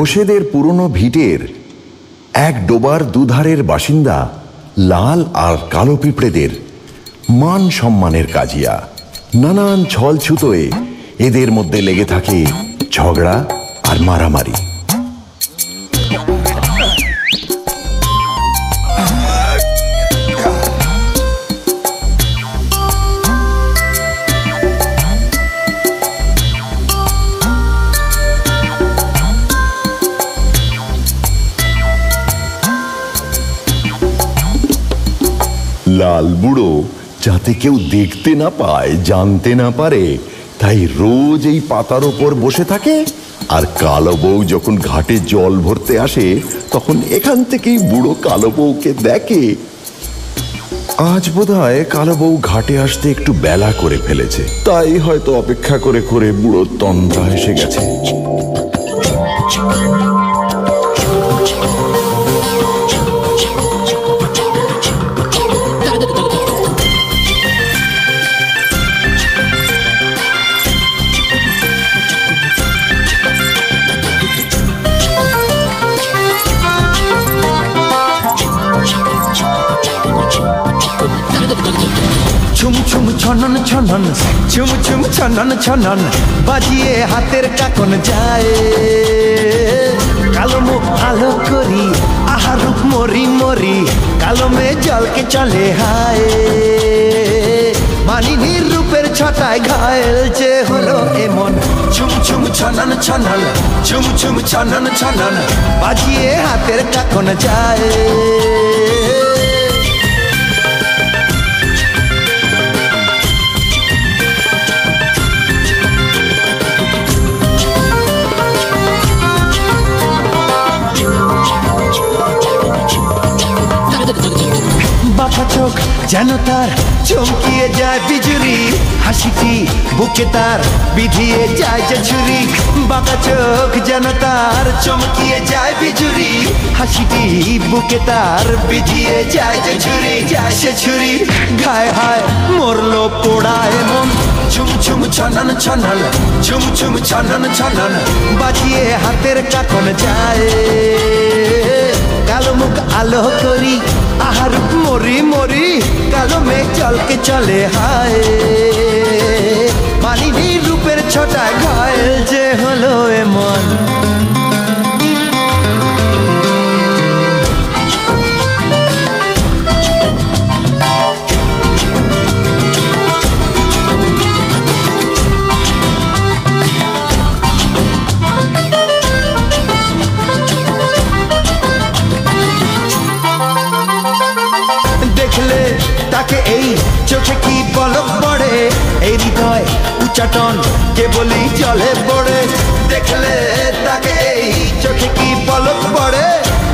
ঘোষেদের পুরনো ভিটের এক ডোবার দুধারের বাসিন্দা লাল আর কালো পিঁপড়েদের মান সম্মানের কাজিয়া। নানান ছল ছুতোয় এদের মধ্যে লেগে থাকে ঝগড়া আর মারামারি। লাল বুড়ো যাতে কেউ দেখতে না পায়, জানতে না পারে, তাই রোজ এই পাতার ওপর বসে থাকে। আর কালো বউ যখন ঘাটে জল ভরতে আসে তখন এখান থেকেই বুড়ো কালো বউকে দেখে। আজ বোধহয় কালো বউ ঘাটে আসতে একটু বেলা করে ফেলেছে, তাই হয়তো অপেক্ষা করে করে বুড়ো তন্দ্রা এসে গেছে। ছুম ছুম ছনন ছনন, ছুম ছুম ছনন ছনন, বাজিয়ে হাতের কাকন যায়। কালো মুখ আলো করি, আহা রূপ মরি মরি, কালো মেয়ে জলকে চলে হায়। মানিনীর রূপের ছটায় ঘায়েল যে হলো এমন। ছুম ছুম ছনন ছনন, ছুম ছুম ছনন ছনন, বাজিয়ে হাতের কাকন যায়। বাঁকা চোখ যেন তার চমকিয়ে যায় বিজুরি, হাসিটি বুকে তার বিধিয়ে যায় যে ছুরি। বাঁকা চোখ যেন তার চমকিয়ে যায় বিজুরি, হাসিটি বুকে তার বিধিয়ে যায় যে ছুরি। যায় সে ছুরি ঘায় হায় মরলো পোড়ায় মন। ছুম ছুম ছনন ছনন, ছুম ছুম ছনন ছনন, বাজিয়ে হাতের কাকন যায়। কালো মুখ আলো করি, আহার মরি মরি, কালো মেঘ জলকে চলে হায়। মানিনী রূপের ছটায় ঘায়েল যে হলো এমন। তাকে এই চোখে কি পলক পড়ে, এই হৃদয় উচ্চাটন কেবলই চলে পড়ে। দেখলে তাকে এই চোখে কি পলক পড়ে,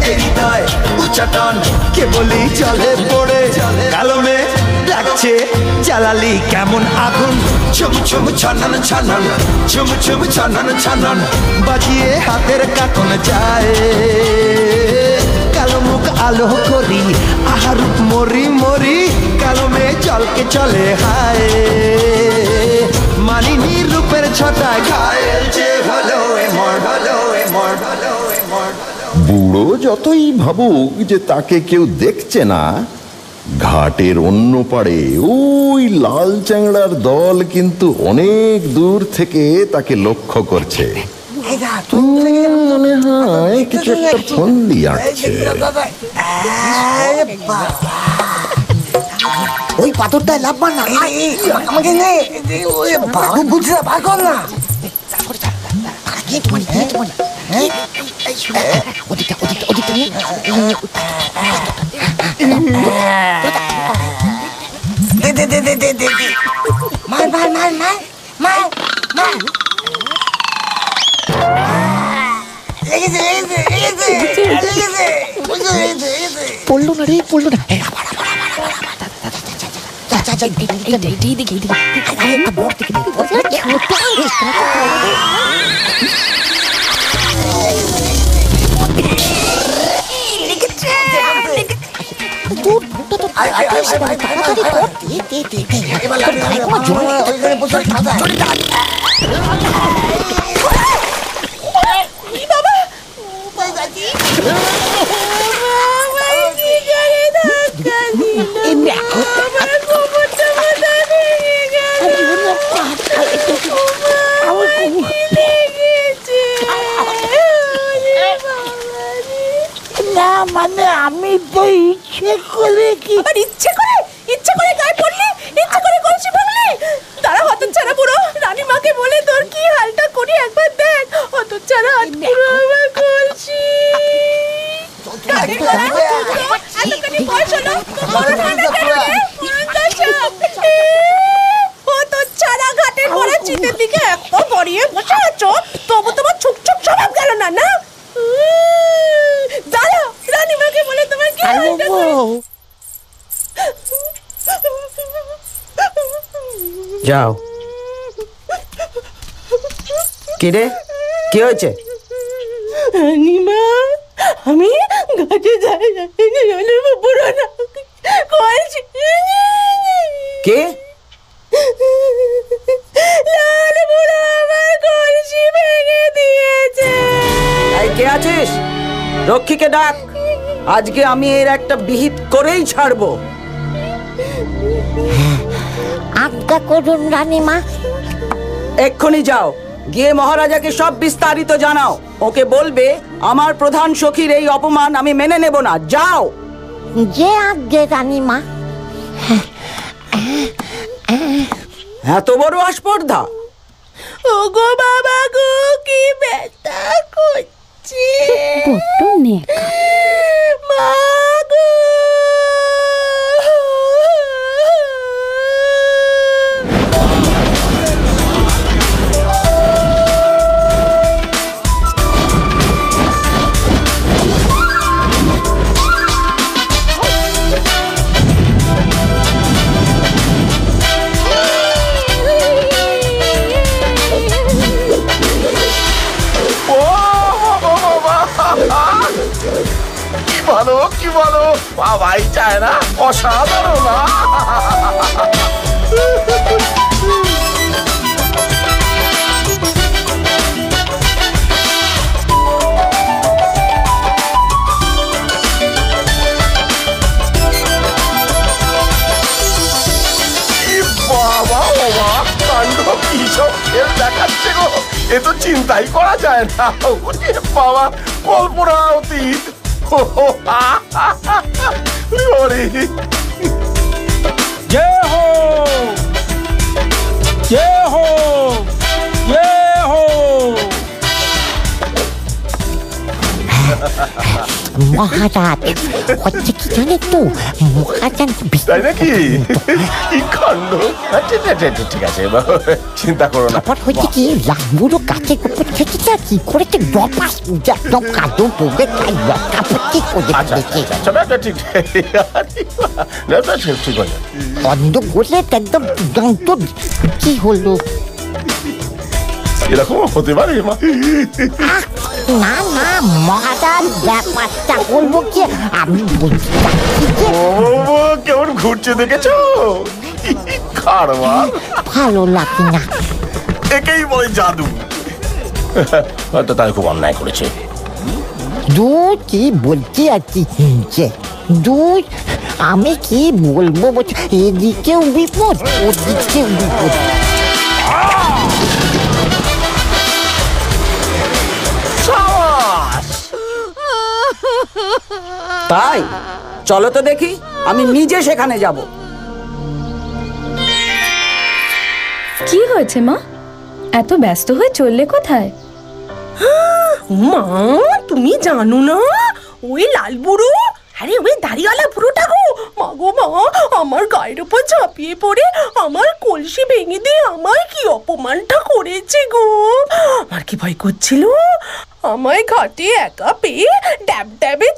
এই হৃদয় উচ্চাটন কেবলই চলে পড়ে। কালো মেয়ে লাগছে জ্বালালি কেমন আগুন। ছুম ছুম ছনন ছনন, ছুম ছুম ছনন ছনন, বাজিয়ে হাতের কাকন যায়। কালো মুখ আলো করি, আহার মরি মরি, কালো মেয়ে জলকে চলে হায়। মানিনী রূপের ছটায় ঘায়েল যে হলো এমন, হলো এমন, হলো এমন। বুড়ো যতই ভাবুক যে তাকে কেউ দেখছে না, ঘাটের অন্য পাড়ে ওই লাল চ্যাংড়ার দল কিন্তু অনেক দূর থেকে তাকে লক্ষ্য করছে। মনে হয় কিছু একটা ফন্দি আঁকছে। ওই পাথরটায় লাভ মার না, আমাকে নে, বাবু বুঝতে পারো না। ওদিকটা ওদিকটা ওদিকটা নিয়ে দে দে দে দে দে, মার মার মার মার মার মার। লেগেছে লেগেছে লেগেছে লেগেছে লেগেছে, পড়লো না রে, পড়লো না। না মানে আমি তো ইচ্ছে করে কি আর ইচ্ছে করে গায়ে পড়লি, ইচ্ছে করে কলসি ভাঙলি। তারা হতচ্ছাড়া বুড়ো, রানীমাকে বলে তোর কি হালটা করি একবার দেখ। হতচ্ছাড়া বুড়ো আমার কলসি। এতখানি বয়স হলো, বড় ঠান্ডা খেয়ে হতচ্ছাড়া ঘাটের পরে চিতের দিকে এত গড়িয়ে বসে আছো, তবু তোমার ছুক ছুক স্বভাব গেল না না? দাঁড়াও, রানীমাকে বলে তোমার কি হালটা করি। যাও। কি রে, কি হয়েছে? রানীমা, আমি গাছে যাই পুরো না কলসি। কে? লাল বুড়ো আমার কলসি ভেঙে দিয়েছে। এই কে আছিস? রক্ষীকে ডাক। আজকে আমি এর একটা বিহিত করেই ছাড়বো। আজ্ঞা করুন রানীমা। এক্ষুনি যাও, গিয়ে মহারাজাকে সব বিস্তারিত জানাও। ওকে বলবে আমার প্রধান সখীর এই অপমান আমি মেনে নেব না। যাও। যে আজ্ঞে রানীমা। এত বড় আস্পর্ধা! ওগো বাবা গো, কি ব্যথা করছে। বড্ড নেকা। মা গো। কি বলো বাবাই চায় না, অসাধারণ। বাবা বাবা, কাণ্ড কি সব খেল দেখাচ্ছে গো, এ তো চিন্তাই করা যায় না। বাবা, কল্পনা অতীত। जय हो, जय हो, जय हो। মহারাজ হচ্ছে কি জানে তো, মহারাজ তাই নাকি? কি কাণ্ড। ঠিক আছে, চিন্তা করো না। তারপর হচ্ছে কি, লাভুরও কাছে খেতেছে কি করেছে, ডপাস একদম কাদো পড়ে তাই কাপড়টি করে দিয়েছে। ঠিক ঠিক আছে। অন্ধ করলে একদম তো কি হলো? এরকম হতে পারে মা? না না মহারাজ, ব্যাপারটা বলবো কি, আমি বলছি কেমন ঘুরছে দেখেছো? কারবার ভালো লাগে না। একেই বলে জাদু। হয়তো তাই খুব অন্যায় করেছে। দুই কি বলতে আছি যে দুই, আমি কি বলবো বলছি, এদিকেও বিপদ ওদিকেও বিপদ। তাই চলো তো দেখি, আমি নিজে সেখানে যাব। কি হয়েছে মা, এত ব্যস্ত হয়ে চললে কোথায়? মা, তুমি জানো না ওই লাল বুড়ো, আরে ওই দাড়িওয়ালা বুড়োটা গো। মা গো মা, আমার গায়ের উপর ঝাঁপিয়ে পড়ে আমার কলসি ভেঙে দিয়ে আমার কি অপমানটা করেছে গো। আমার কি ভয় করছিল, আমায় ঘাটে একা পেয়ে ড্যাব ড্যাবে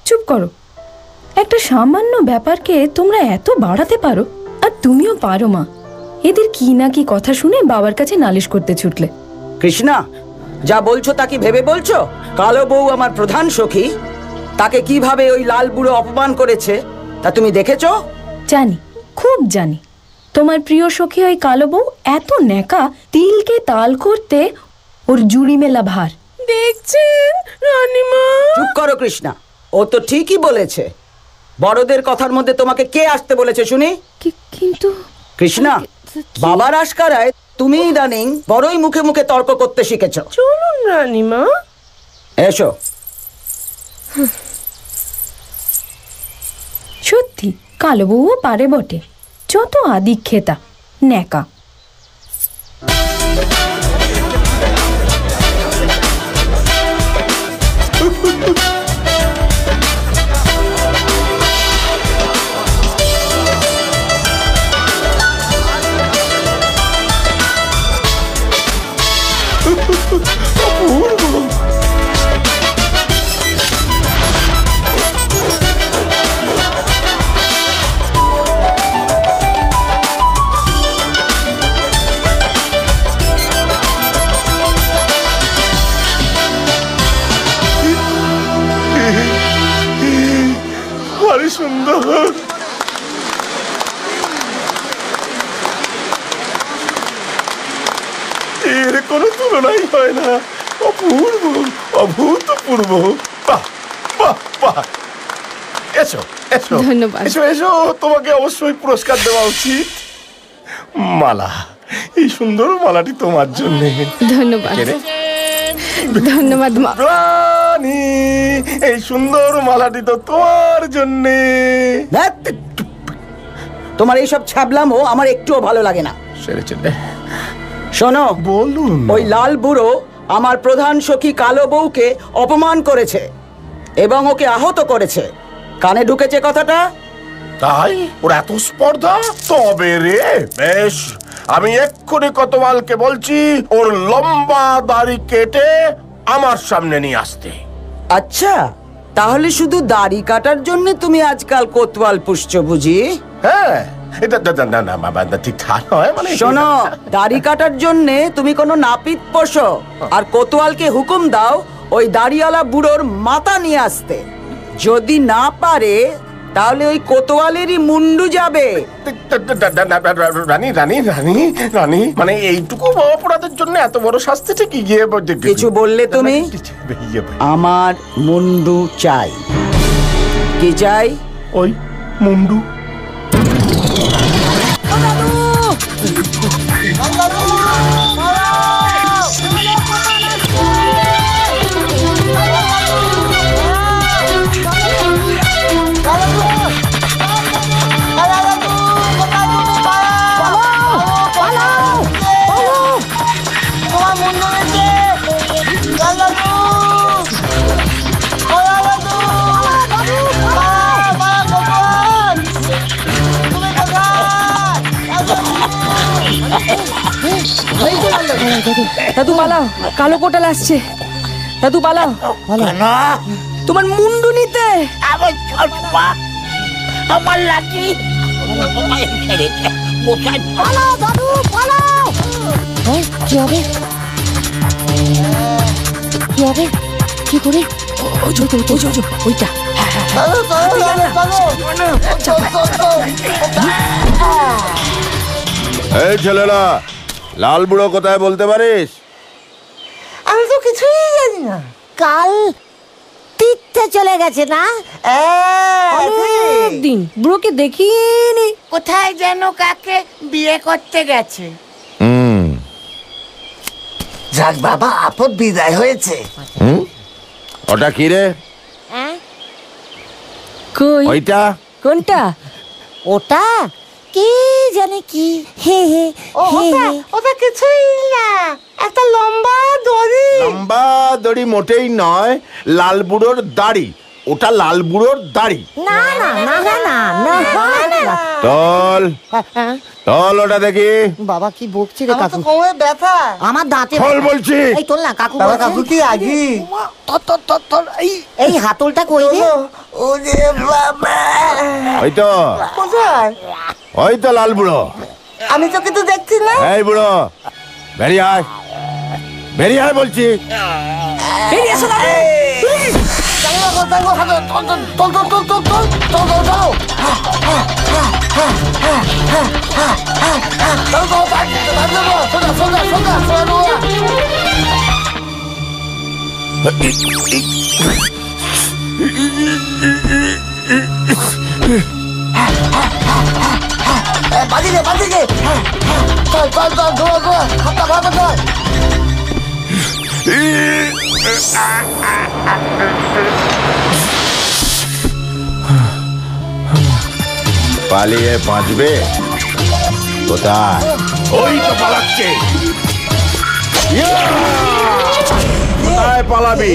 চুপ করো। একটা সামান্য ব্যাপারকে তোমরা এত বাড়াতে পারো? আর তুমিও পারো মা। এদের কি না কি কথা শুনে বাবার কাছে নালিশ করতে ছুটলে। কৃষ্ণা, যা বলছো তা কি ভেবে বলছো? কালো বউ আমার প্রধান সখী, তাকে কিভাবে ওই লাল বুড়ো অপমান করেছে তা তুমি দেখেছো? জানি, খুব জানি। তোমার প্রিয় সখী ওই কালো বউ এত নেকা, তিলকে তাল করতে ওর জুড়ি মেলা ভার। দেখছেন রানীমা? চুপ করো কৃষ্ণা, ও তো ঠিকই বলেছে। বড়দের কথার মধ্যে তোমাকে কে আসতে বলেছে শুনি? কিন্তু কৃষ্ণা, বাবার আশকারায় তুমি ইদানিং বড়ই মুখে মুখে তর্ক করতে শিখেছ। চলুন রানীমা। এসো। সত্যি কালো বউও পারে বটে, যত আদিক্ষেতা ন্যাকা। ভারী সুন্দর। এর কোনো তুলনাই হয় না। অপূর্ব, অভূতপূর্ব। বাহ বাহ বাহ। এসো এসো ধন্যবাদ। এসো এসো, তোমাকে অবশ্যই পুরস্কার দেওয়া উচিত। মালা, এই সুন্দর মালাটি তোমার জন্য। ধন্যবাদ ধন্যবাদ মা। রানী, এই সুন্দর মালাটি তো তোমার জন্য। তোমার এইসব ছ্যাবলামো আমার একটুও ভালো লাগে না। সেরেছে। শোনো, বলুন। ওই লাল বুড়ো আমার প্রধান সখী কালো বউকে অপমান করেছে এবং ওকে আহত করেছে। কানে ঢুকেছে কথাটা? তাই ওর এত স্পর্ধা? তবে রে, বেশ, আমি এক্ষুনি কোতোয়ালকে বলছি ওর লম্বা দাড়ি কেটে আমার সামনে নিয়ে আসতে। আচ্ছা, তাহলে শুধু দাড়ি কাটার জন্য তুমি আজকাল কোতোয়াল পুষছো বুঝি? হ্যাঁ, এটা না না বাবা, ঠিক তা নয়। মানে শোনো, দাড়ি কাটার জন্য তুমি কোনো নাপিত পোষো আর কোতোয়ালকে হুকুম দাও ওই দাড়িওয়ালা বুড়োর মাথা নিয়ে আসতে। যদি না পারে তাহলে ওই কোতোয়ালেরই মুন্ডু যাবে। রানী রানী রানী রানী, মানে এইটুকু অপরাধের জন্য এত বড় শাস্তিটা কি? গিয়ে কিছু বললে তুমি? আমার মুন্ডু চাই। কি চাই? ওই মুন্ডু। দাদু পালাও, কালো কোটাল আসছে। দাদু পালাও, তোমার মুন্ডু নিতে। আমার লাঠি পালাও দাদু পালাও। কি হবে কি হবে কি করে? ওইটা এই ছেলেরা, লাল বুড়ো কোথায় বলতে পারিস? আমি তো কিছুই জানি না। কাল তীর্থে চলে গেছে না? দিন বুড়োকে দেখিনি। কোথায় যেন কাকে বিয়ে করতে গেছে। যাক বাবা, আপদ বিদায় হয়েছে। ওটা কি রে? কই ওইটা কোনটা? ওটা কি জানে কি? হে হে ওটা কিছুই না, একটা লম্বা দড়ি। লম্বা দড়ি মোটেই নয়, লাল বুড়োর দাড়ি। ওটা লাল বুড়োর দাড়ি। না না না না না না। চল চল ওটা দেখি। বাবা কি বকছে রে কাকু? কোমরে ব্যথা। আমার দাঁতে চল বলছি। এই তোল না কাকু। বাবা কাকু কি আগে? এই হাতলটা কই রে? ওরে বাবা। ওই তো কোথায়? ওই তো লাল বুড়ো। আমি তো কিন্তু দেখছি না। এই বুড়ো, বেরিয়ে আয়, বেরিয়ে আয় বলছি। বাদিকে চল চল চল, দৌড় দৌড়, হাতটা ভালো চল। পালিয়ে বাঁচবে কোথায়? ওই তো পালাচ্ছে। কোথায় পালাবি?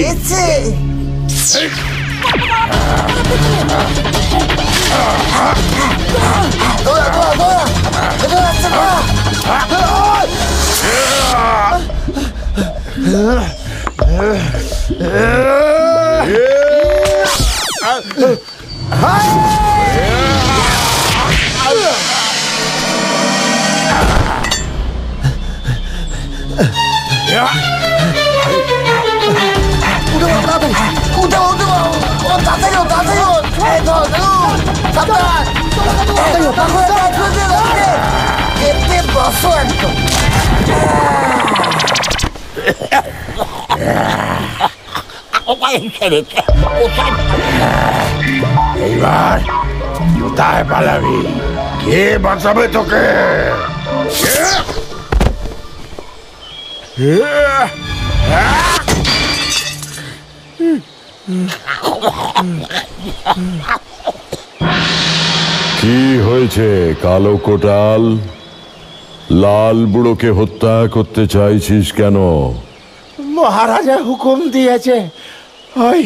এইবার কোথায় পালাবি? কে বাঁচাবে তোকে? কি হয়েছে কালো কোটাল? লাল বুড়োকে হত্যা করতে চাইছিস কেন? মহারাজা হুকুম দিয়েছে ওই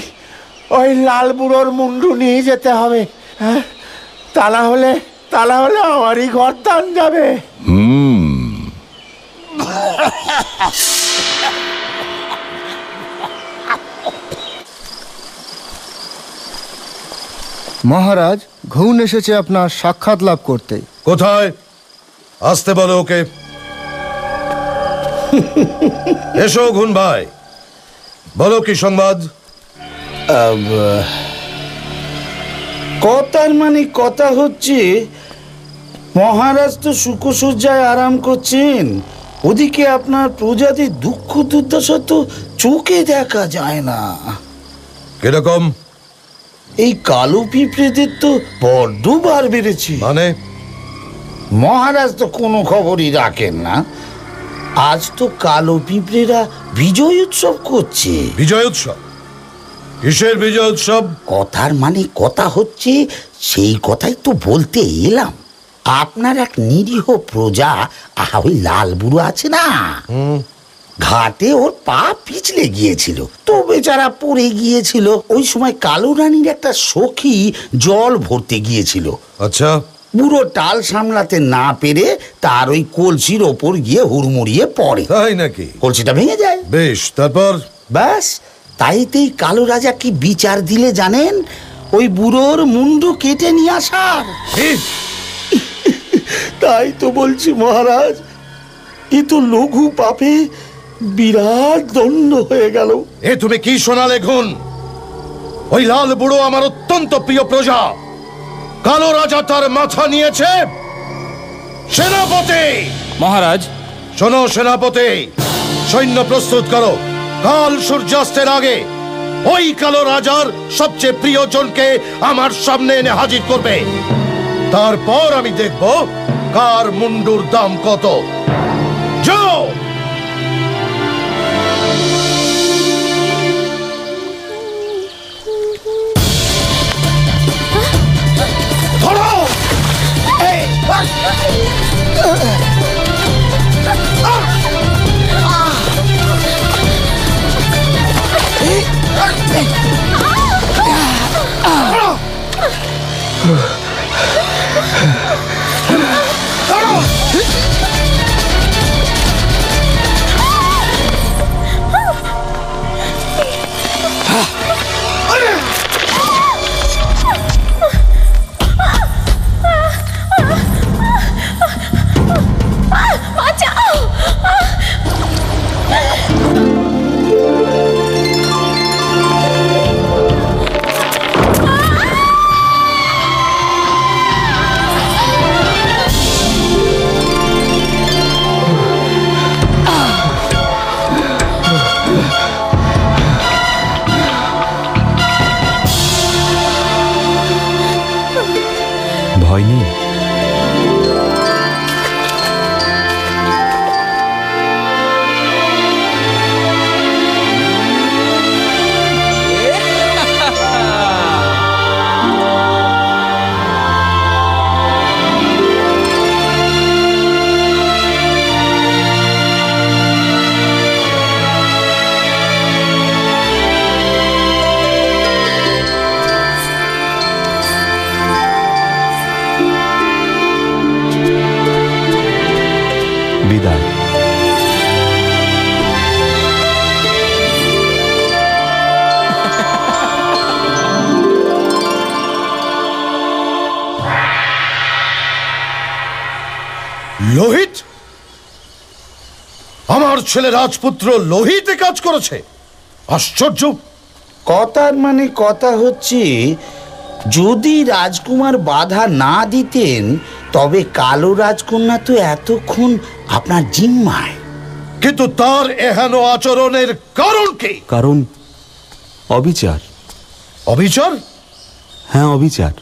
ওই লাল বুড়োর মুন্ডু নিয়ে যেতে হবে। হ্যাঁ, তা না হলে আমারই গর্দান যাবে। মহারাজ, ঘুণ এসেছে আপনার সাক্ষাৎ লাভ করতে। কোথায়? আসতে বলো ওকে। এসো ঘুণ ভাই, বলো কি সংবাদ? কথার মানে কথা হচ্ছে মহারাজ তো সুখসজ্জায় আরাম করছেন, ওদিকে আপনার প্রজাদের দুঃখ দুর্দশা তো চোখে দেখা যায় না। কিরকম? এই কালো পিঁপড়েদের তো বড্ড বার বেড়েছে। মানে? মহারাজ তো কোনো খবরই রাখেন না। আজ তো কালো পিঁপড়েরা বিজয় উৎসব করছে। বিজয় উৎসব? কিসের বিজয় উৎসব? কথার মানে কথা হচ্ছে সেই কথাই তো বলতে এলাম। আপনার এক নিরীহ প্রজা ওই লাল বুড়ো আছে না, ঘাটে ওর পা পিছলে গিয়েছিল তো বেচারা পড়ে গিয়েছিল। ওই সময় কালো রানীর একটা সখী জল ভরতে গিয়েছিল। আচ্ছা। বুড়ো টাল সামলাতে না পেরে তার ওই কলসির ওপর গিয়ে হুড়মুড়িয়ে পড়ে। তাই নাকি? কলসিটা ভেঙে যায়। বেশ, তারপর? ব্যাস, তাইতেই কালো রাজা কি বিচার দিলে জানেন? ওই বুড়োর মুন্ডু কেটে নিয়ে আসার। তাই তো বলছি মহারাজ, এ তো লঘু পাপে বিরাট দণ্ড হয়ে গেল। এ তুমি কি শোনালে ঘুণ? ওই লাল বুড়ো আমার অত্যন্ত প্রিয় প্রজা। কালো রাজা তার মাথা নিয়েছে। সেনাপতি! মহারাজ। শোনো সেনাপতি, সৈন্য প্রস্তুত করো। কাল সূর্যাস্তের আগে ওই কালো রাজার সবচেয়ে প্রিয়জনকে আমার সামনে এনে হাজির করবে। তারপর আমি দেখব কার মুন্ডুর দাম কত। যাও! ধরো! ভয় নেই। লোহিত? আমার ছেলে রাজপুত্র লোহিতে কাজ করেছে? আশ্চর্য। কথার মানে কথা হচ্ছে, যদি রাজকুমার বাধা না দিতেন তবে কালো রাজকন্যা তো এতক্ষণ আপনার জিম্মায়। কিন্তু তার এহেন আচরণের কারণ কি? কারণ অবিচার। অবিচার? হ্যাঁ, অবিচার।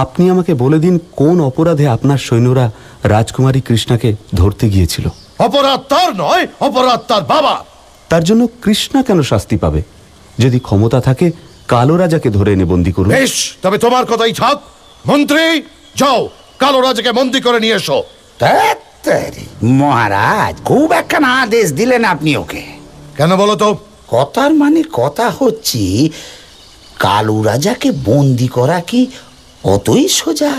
আপনি আমাকে বলে দিন কোন অপরাধে আপনার সৈন্যরা রাজকুমারী কৃষ্ণাকে ধরতে গিয়েছিল? অপরাধ তার নয়, অপরাধ তার বাবা। তার জন্য কৃষ্ণা কেন শাস্তি পাবে? যদি ক্ষমতা থাকে কালো রাজাকে ধরে এনে বন্দি করুন। বেশ, তবে তোমার কথাই থাক। মন্ত্রী, যাও কালো রাজাকে বন্দি করে নিয়ে এসো। মহারাজ, খুব একখানা আদেশ দিলেন আপনি ওকে। কেন বলো তো? কথার মানে কথা হচ্ছে, কালু রাজাকে বন্দি করা কি অতই সোজা?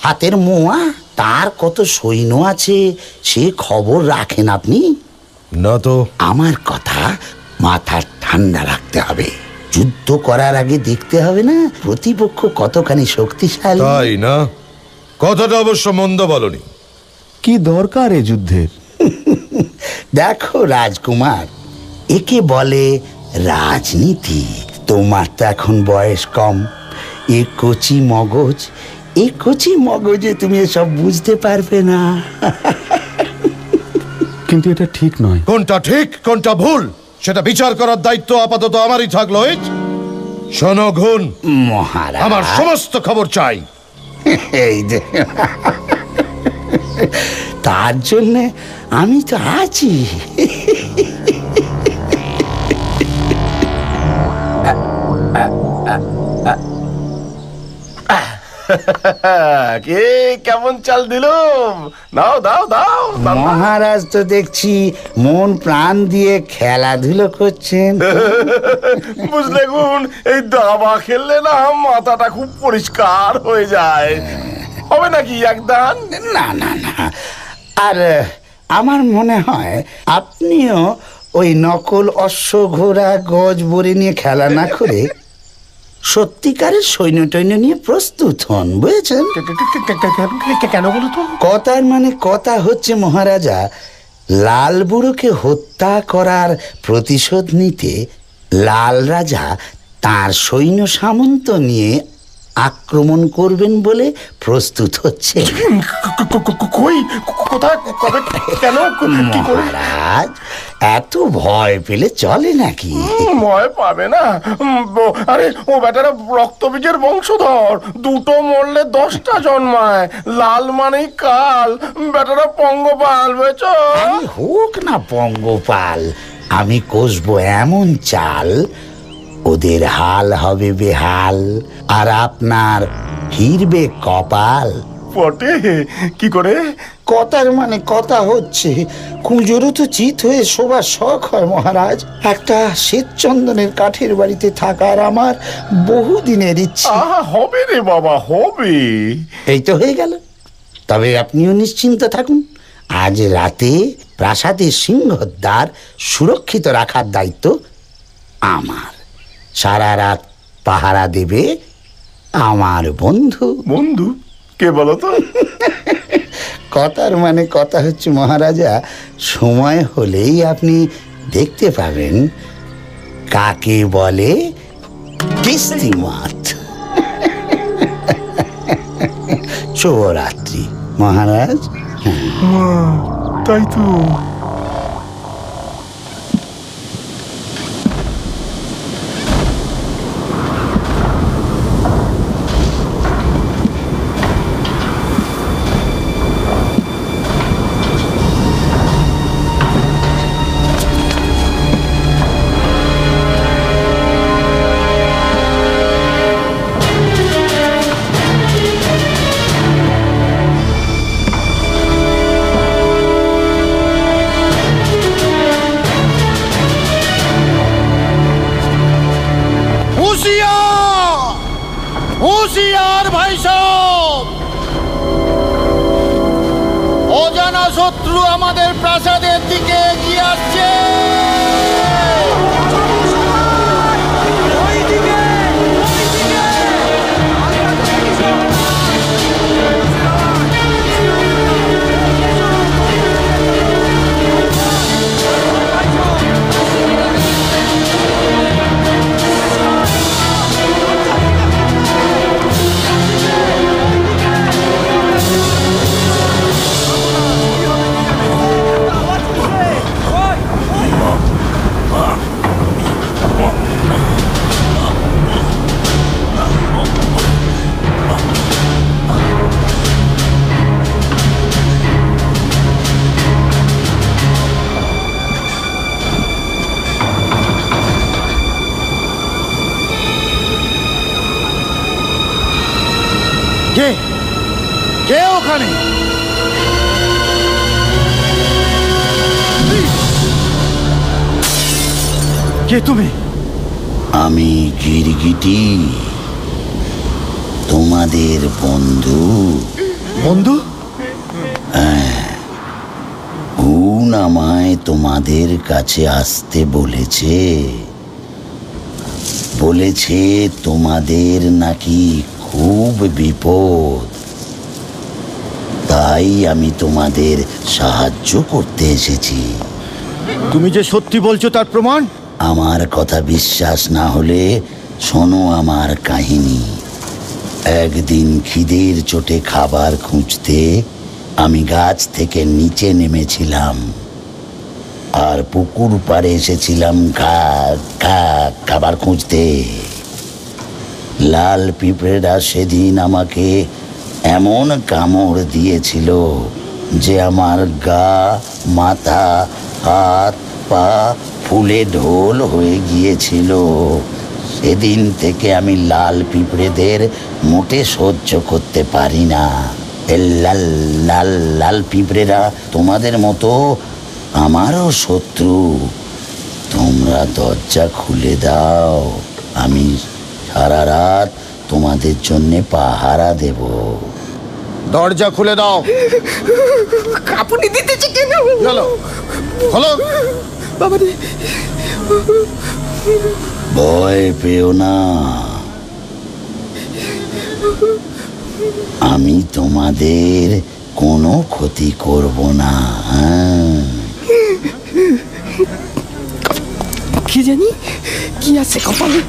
হাতের মোয়া। তার কত সৈন্য আছে সে খবর রাখেন আপনি? না তো। আমার কথা মাথা ঠান্ডা রাখতে হবে। যুদ্ধ করার আগে দেখতে হবে না প্রতিপক্ষ কতখানি শক্তিশালী। তাই না? কথাটা অবশ্য মন্দ বলনি। কি দরকার এ যুদ্ধের? দেখো রাজকুমার, একে বলে রাজনীতি। তোমার তো এখন বয়স কম, এ কচি মগজ, এই কচি মগজে তুমি এসব বুঝতে পারবে না। কিন্তু এটা ঠিক নয়। কোনটা ঠিক কোনটা ভুল সেটা বিচার করার দায়িত্ব আপাতত আমারই থাকলো। শোনো গুণ মহারাজ, আমার সমস্ত খবর চাই। এই যে তার জন্যে আমি তো আছি। কে কেমন চাল দিলুম? দাও দাও দাও। মহারাজ তো দেখছি মন প্রাণ দিয়ে খেলাধুলো করছেন। বুঝলে গুণ, এই দাবা খেললে না মাথাটা খুব পরিষ্কার হয়ে যায়। হবে নাকি একদান? না না না, আর আমার মনে হয় আপনিও ওই নকল অশ্ব ঘোড়া গজ বরে নিয়ে খেলা না করে সত্যিকারের সৈন্য টৈন্য নিয়ে প্রস্তুত হন, বুঝেছেন? কেন বলো তো? কথার মানে কথা হচ্ছে মহারাজা, লাল বুড়োকে হত্যা করার প্রতিশোধ নিতে লাল রাজা তার সৈন্য সামন্ত নিয়ে আক্রমণ করবেন বলে প্রস্তুত হচ্ছে। মহারাজ, এত ভয় পেলে চলে নাকি? ভয় পাবে না। আরে ও বেটারা রক্তবীজের বংশধর, দুটো মরলে 10টা জন্মায়। লাল মানেই কাল, বেটারা পঙ্গপাল, বুঝেছ? হোক না পঙ্গপাল, আমি কষবো এমন চাল ওদের হাল হবে বেহাল, আর আপনার ফিরবে কপাল। বটে, কি করে? কথার মানে কথা হচ্ছে, কুঁজোরও তো চিত হয়ে শোবার শখ হয় মহারাজ। একটা শ্বেতচন্দনের কাঠের বাড়িতে থাকার আমার বহুদিনের ইচ্ছে। হবে রে বাবা, হবে। এই তো হয়ে গেল। তবে আপনিও নিশ্চিন্ত থাকুন, আজ রাতে প্রাসাদের সিংহদ্বার সুরক্ষিত রাখার দায়িত্ব আমার। সারা রাত পাহারা দেবে আমার বন্ধু। বন্ধু কে বলো তো? কথার মানে কথা হচ্ছে মহারাজা, সময় হলেই আপনি দেখতে পাবেন কাকে বলে কিস্তিমাত। শুভরাত্রি মহারাজ। তাই তো। হুঁশিয়ার ভাই সব, অজানা শত্রু আমাদের প্রাসাদের দিকে এগিয়ে আসছে। কে কে ওখানে? কে তুমি? আমি গিরগিটি, তোমাদের বন্ধু। বন্ধু? হ্যাঁ, গুণ আমায় তোমাদের কাছে আসতে বলেছে। বলেছে তোমাদের নাকি খুব বিপদ, তাই আমি তোমাদের সাহায্য করতে এসেছি। তুমি যে সত্যি বলছো তার প্রমাণ? আমার কথা বিশ্বাস না হলে শোনো আমার কাহিনী। একদিন খিদের চোটে খাবার খুঁজতে আমি গাছ থেকে নিচে নেমেছিলাম, আর পুকুর পাড়ে এসেছিলাম খাবার খুঁজতে। লাল পিঁপড়েরা সেদিন আমাকে এমন কামড় দিয়েছিল যে আমার গা, মাথা, হাত, পা ফুলে ঢোল হয়ে গিয়েছিল। সেদিন থেকে আমি লাল পিঁপড়েদের মোটে সহ্য করতে পারি না। লাল লাল লাল পিঁপড়েরা তোমাদের মতো আমারও শত্রু। তোমরা দরজা খুলে দাও, আমি সারা রাত তোমাদের জন্য পাহারা দেব। দরজা খুলে দাও। কাঁপুনি দিতেছে কেন? চলো হলো বাবা রে। ভয় পেও না, আমি তোমাদের কোনো ক্ষতি করব না। কি জানি কি আছে কপালে।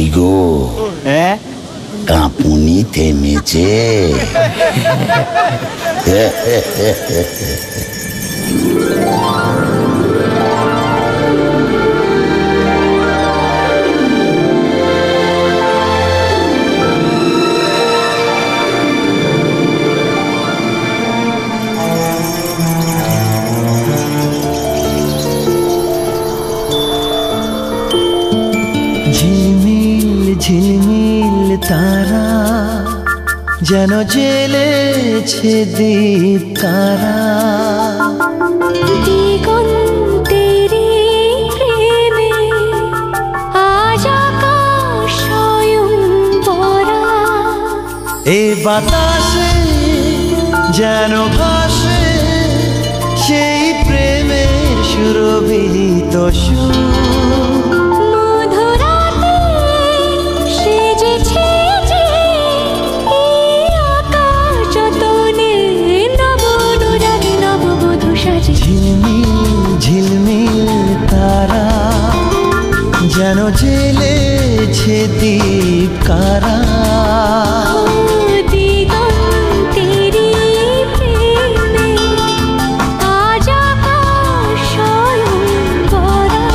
ইগো, কাঁপুনি থেমেছে? ঝিলমিল ঝিলমিল তারা যেন জ্বেলেছে দীপ তারা। দিগন্তেরি প্রেমে আজ আকাশ স্বয়ং ভরা। এ বাতাসে যেন ভাসে সেই প্রেমের সুরভিত সুর। যেন জ্বেলেছে দীপ কারা। দিগন্তেরি প্রেমে আজ আকাশ স্বয়ং ভরা।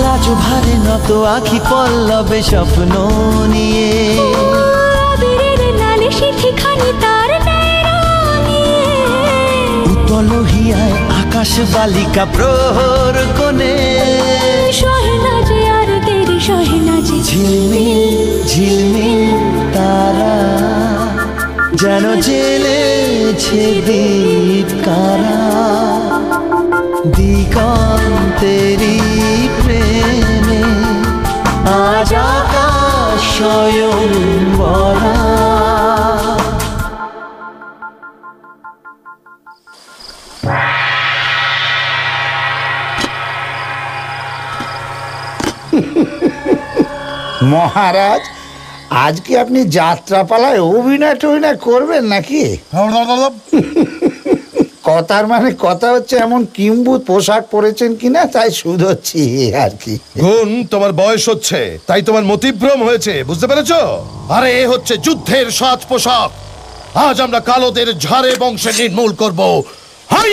লাজু ভারে নত আখি পল্লবে স্বপ্ন নিয়ে। আবিরের লালে সিঁথিখানি তার নিয়ে। উতল হিয়ায় আকাশ বালিকা প্রহর কোণে। সহেনা যে আর তেরি সহেনা যে। ঝিলমিল ঝিলমিল তারা যেন জ্বেলেছে দীপ কারা। দিগন্তেরি প্রেমে আজ আকাশ স্বয়ং ভরা। মহারাজ, আজকে আপনি যাত্রাপালায় অভিনয় টভিনয় করবেন নাকি? কথার মানে কথা হচ্ছে এমন কিম্বুত পোশাক পরেছেন কিনা তাই শুধোচ্ছি আর কি। গুণ, তোমার বয়স হচ্ছে তাই তোমার মতিভ্রম হয়েছে, বুঝতে পেরেছো? আরে এ হচ্ছে যুদ্ধের সাজ পোশাক। আজ আমরা কালোদের ঝাড়ে বংশে নির্মূল করব। হাই,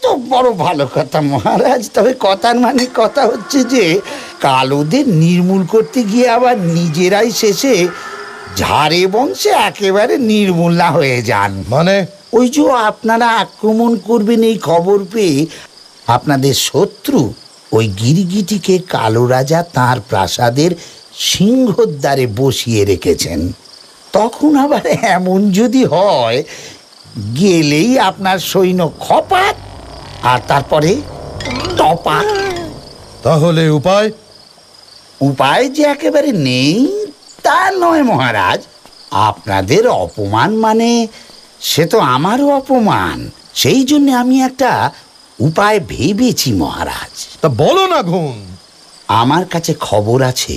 তো বড় ভালো কথা মহারাজ, তবে কথার মানে কথা হচ্ছে যে কালোদের নির্মূল করতে গিয়ে আবার নিজেরাই শেষে ঝাড়ে বংশে একেবারে নির্মূল না হয়ে যান। মানে ওই যে আপনারা আক্রমণ করবেন এই খবর পেয়ে আপনাদের শত্রু ওই গিরগিটিকে কালো রাজা তাঁর প্রাসাদের সিংহদ্বারে বসিয়ে রেখেছেন। তখন আবার এমন যদি হয় গেলেই আপনার সৈন্য খপাত আর তারপরে টপাত। তাহলে উপায়? উপায় যে একেবারে নেই তা নয় মহারাজ, আপনাদের অপমান মানে সে তো আমারও অপমান। সেই জন্য আমি একটা উপায় ভেবেছি মহারাজ। তা বলো না গুণ। আমার কাছে খবর আছে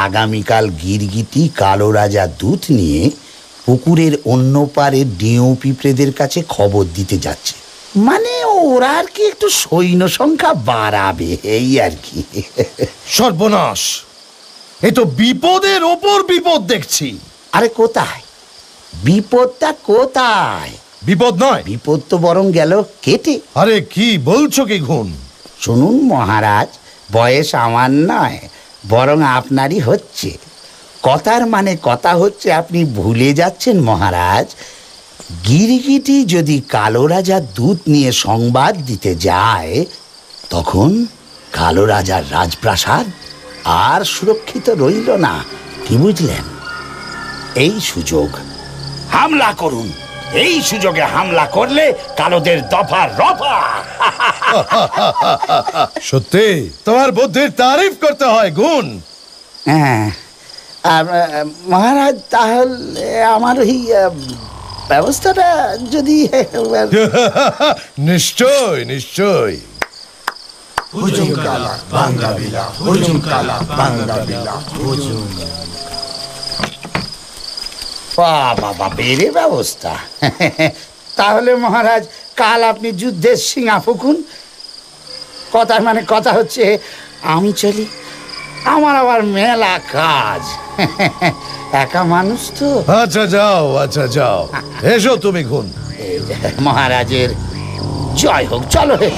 আগামীকাল গিরগিটি কালো রাজা দূত নিয়ে পুকুরের অন্য পারে ডিও পিঁপড়েদের কাছে খবর দিতে যাচ্ছে। মানে ওরা আর কি একটু সৈন্য সংখ্যা বাড়াবে এই আর কি। সর্বনাশ, এ তো বিপদের ওপর বিপদ দেখছি। আরে কোথায় বিপদটা, কোথায় বিপদ নয়, বিপদ তো বরং গেল কেটে। আরে কি বলছো কি গুণ? শুনুন মহারাজ, বয়স আমার নয় বরং আপনারই হচ্ছে। কথার মানে কথা হচ্ছে আপনি ভুলে যাচ্ছেন মহারাজ, গিরগিটি যদি কালো রাজার দূত নিয়ে সংবাদ দিতে যায় তখন কালো রাজার রাজপ্রাসাদ আর সুরক্ষিত রইল না। কি বুঝলেন? এই সুযোগ হামলা করুন। এই সুযোগে হামলা করলে কালোদের দফা রফা। সত্যি তোমার বুদ্ধির তারিফ করতে হয় গুণ। হ্যাঁ মহারাজ, তাহলে আমার ওই ব্যবস্থাটা যদি নিশ্চয় নিশ্চয়। হুজুম কালা বাংলা বিলা, হুজুম কালা বাংলা বিলা, হুজুম। বাবা, বেড়ে ব্যবস্থা। তাহলে মহারাজ কাল আপনি যুদ্ধের সিঙা ফুকুন। কথার মানে কথা হচ্ছে আমি চলি, আমার আবার মেলা কাজ। একা মানুষ তো। আচ্ছা যাও, আচ্ছা যাও, এসো তুমি গুণ। মহারাজের জয় হোক। চলো হে।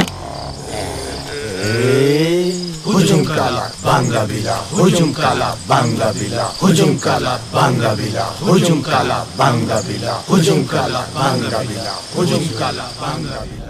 হুজুম কালা বাংলা বিলা, হুজুম কালা বাংলা বিলা, হুজুম কালা বাংলা বিলা, হুজুম কালা বাংলা বিলা, হুজুম কালা বাংলা বিলা, হুজুম কালা বাংলা বিলা।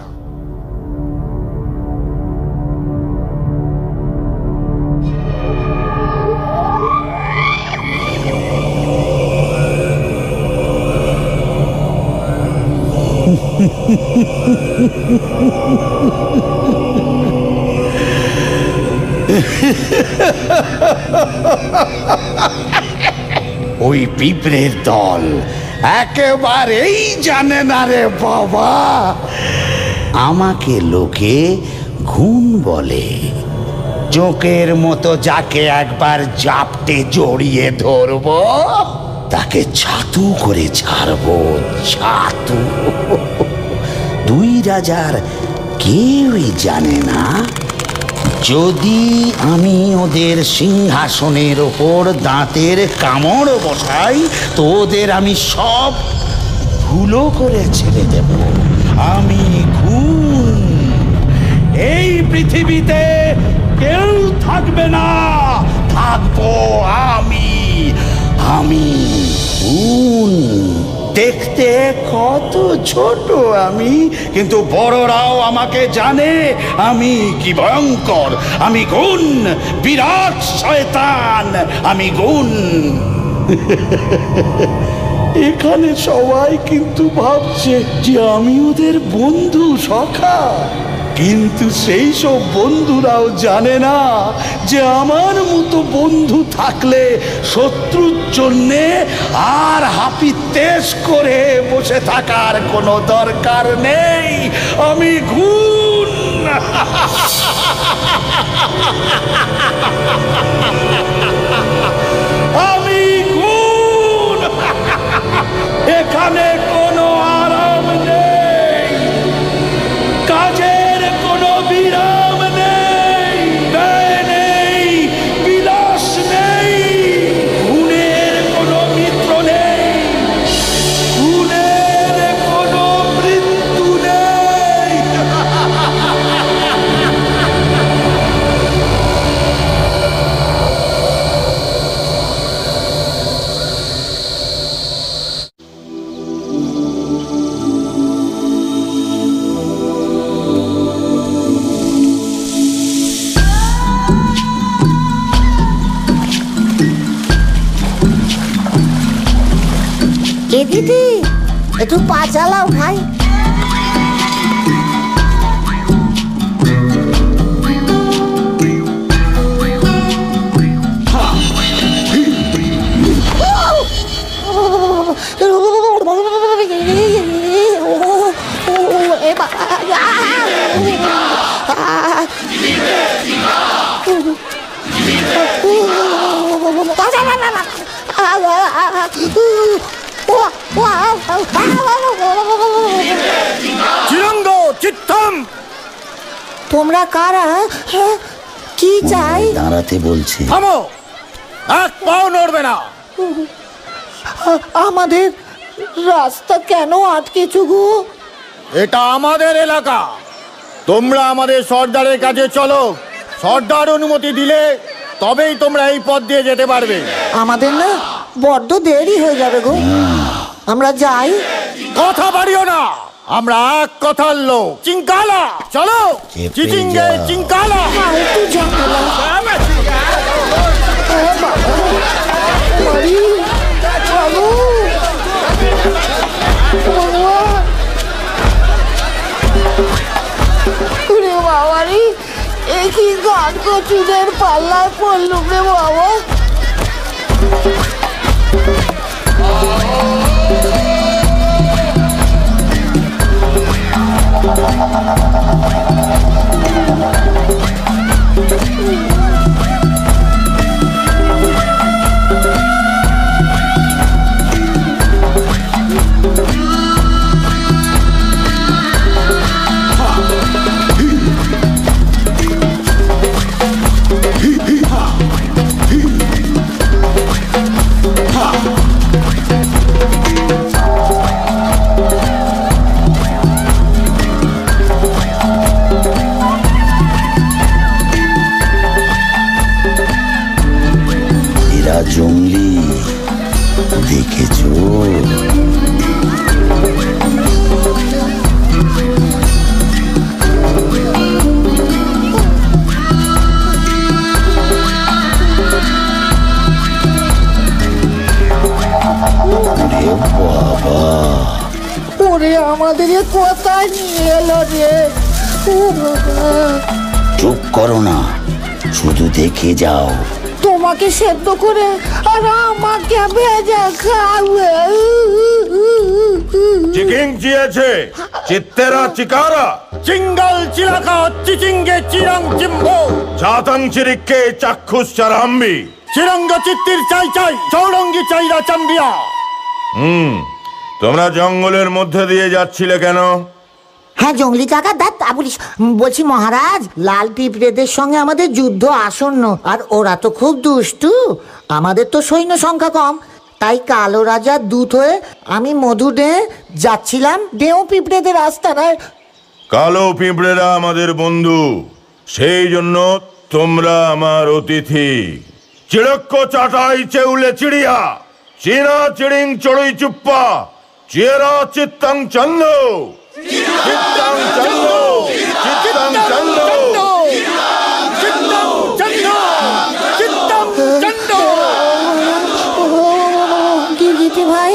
ওই পিঁপড়ের দল একেবারেই জানে না রে বাবা, আমাকে লোকে ঘুণ বলে। জোকের মতো যাকে একবার জাপটে জড়িয়ে ধরবো তাকে ছাতু করে ছাড়বো, ছাতু। দুই রাজার কেউই জানে না যদি আমি ওদের সিংহাসনের ওপর দাঁতের কামড় বসাই তো ওদের আমি সব ধুলো করে ছেড়ে দেব। আমি খুন। এই পৃথিবীতে কেউ থাকবে না, থাকবো আমি। আমি খুন। দেখতে কত ছোট আমি, কিন্তু বড়রাও আমাকে জানে আমি কি ভয়ঙ্কর। আমি গুণ, বিরাট শয়তান। আমি গুণ। এখানে সবাই কিন্তু ভাবছে যে আমি ওদের বন্ধু সখা, কিন্তু সেই সব বন্ধুরাও জানে না যে আমার মতো বন্ধু থাকলে শত্রুর জন্যে আর হাপিত্তেশ করে বসে থাকার কোনো দরকার নেই। আমি গুণ। আমি এ দিদি একটু পা চালাও ভাই। চিরঙ্গ চিত্তম, তোমরা কারা? কি চাই? দাঁড়াতে বলছে। থামো, এক পাও নড়বে না। আমাদের রাস্তা কেন আটকেছো গো? এটা আমাদের এলাকা, তোমরা আমাদের সর্দারের কাছে চলো। সর্দার অনুমতি দিলে তবেই তোমরা এই পথ দিয়ে যেতে পারবে। আমাদের না বড্ড দেরি হয়ে যাবে গো, আমরা যাই। কথা বাড়িও না, আমরা এক কথার লোক। চিঙ্কালা চলো, চিচিঙ্গে চিঙ্কালা। একটু ঝামেলা। বাবারি একই গান কচুদের পাল্লায় পড়ল রে বাবা। জঙ্গলি দেখেছো? বাবা, ওরে আমাদের কোথায় নিয়ে এলো রে? চুপ করো না, শুধু দেখে যাও। তোমাকে সেদ্ধ করে আর আমাকে ভেজে খাবে। চিকিং চিয়েছে চিত্তেরা চিকারা চিঙ্গল চিলাকা চিচিঙ্গে চিরং চিম্বো জাতং চিরিক্কে চাক্ষুষ চারাম্বি চিরঙ্গ চিত্তির চাই চাই চৌরঙ্গি চাইরা চাম্বিয়া। তোমরা জঙ্গলের মধ্যে দিয়ে যাচ্ছিলে কেন? হ্যাঁ জঙ্গলি কাকা, দেখ তা বলিস। বলছি মহারাজ, লাল পিঁপড়েদের সঙ্গে আমাদের যুদ্ধ আসন্ন, আর ওরা তো খুব দুষ্টু। আমাদের তো সৈন্য সংখ্যা কম, তাই কালো রাজার দূত হয়ে আমি মধু ডে যাচ্ছিলাম ডেও পিঁপড়েদের আস্তানায়। কালো পিঁপড়েরা আমাদের বন্ধু, সেই জন্য তোমরা আমার অতিথি। চিড়ক্ক চাটাই চেউলে চিড়িয়া চীনা চিড়িং চড়ুই চুপ্পা চেরা চিত্তং চন্দ চিত্তং চন্দ চিত্তং চন্দ গিরগিটি ভাই,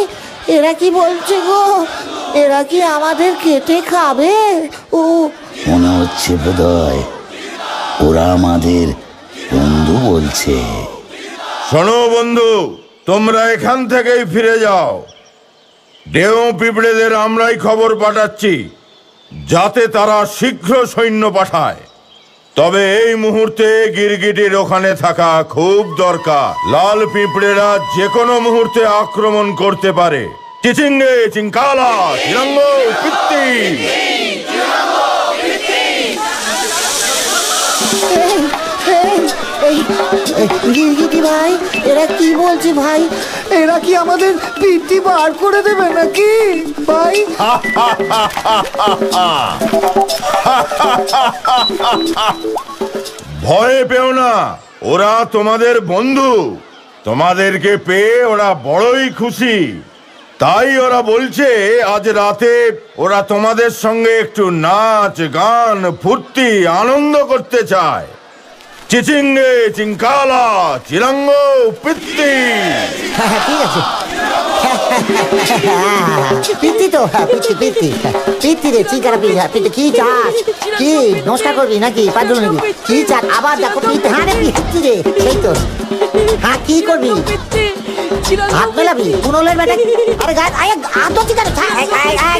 এরা কি বলছে গো? এরা কি আমাদের কেটে খাবে? ও মনে হচ্ছে বোধহয় ওরা আমাদের বন্ধু বলছে। শোনো বন্ধু, তোমরা এখান থেকেই ফিরে যাও। ডেও পিঁপড়েদের আমরাই খবর পাঠাচ্ছি যাতে তারা শীঘ্র সৈন্য পাঠায়। তবে এই মুহূর্তে গিরগিটির ওখানে থাকা খুব দরকার। লাল পিঁপড়েরা যে কোনো মুহূর্তে আক্রমণ করতে পারে। চিচিঙ্গে চিঙ্কালা চিরঙ্গ পিত্তি। গিরগিটি ভাই, এরা কি বলছে ভাই? এরা কি আমাদের পিঠি বার করে দেবে নাকি ভাই? ভয় পেও না, ওরা তোমাদের বন্ধু। তোমাদেরকে পেয়ে ওরা বড়ই খুশি। তাই ওরা বলছে আজ রাতে ওরা তোমাদের সঙ্গে একটু নাচ গান ফুর্তি আনন্দ করতে চায়। চিচিঙ্গে চিঙ্কালা চিরঙ্গ পিত্তি। ঠিক আছে। পিত্তি তো পিত্তি রে চিকারা পিত্তি কি চাস কি নমস্কার করবি নাকি পাঁচজন নাকি কি চাস আবার দেখো পিত্তি হ্যাঁ রে পিত্তি রে সেই তো হ্যাঁ কি করবি হাত মেলাবি পুনলের বেটা আরে গায়ে আতো চিকারা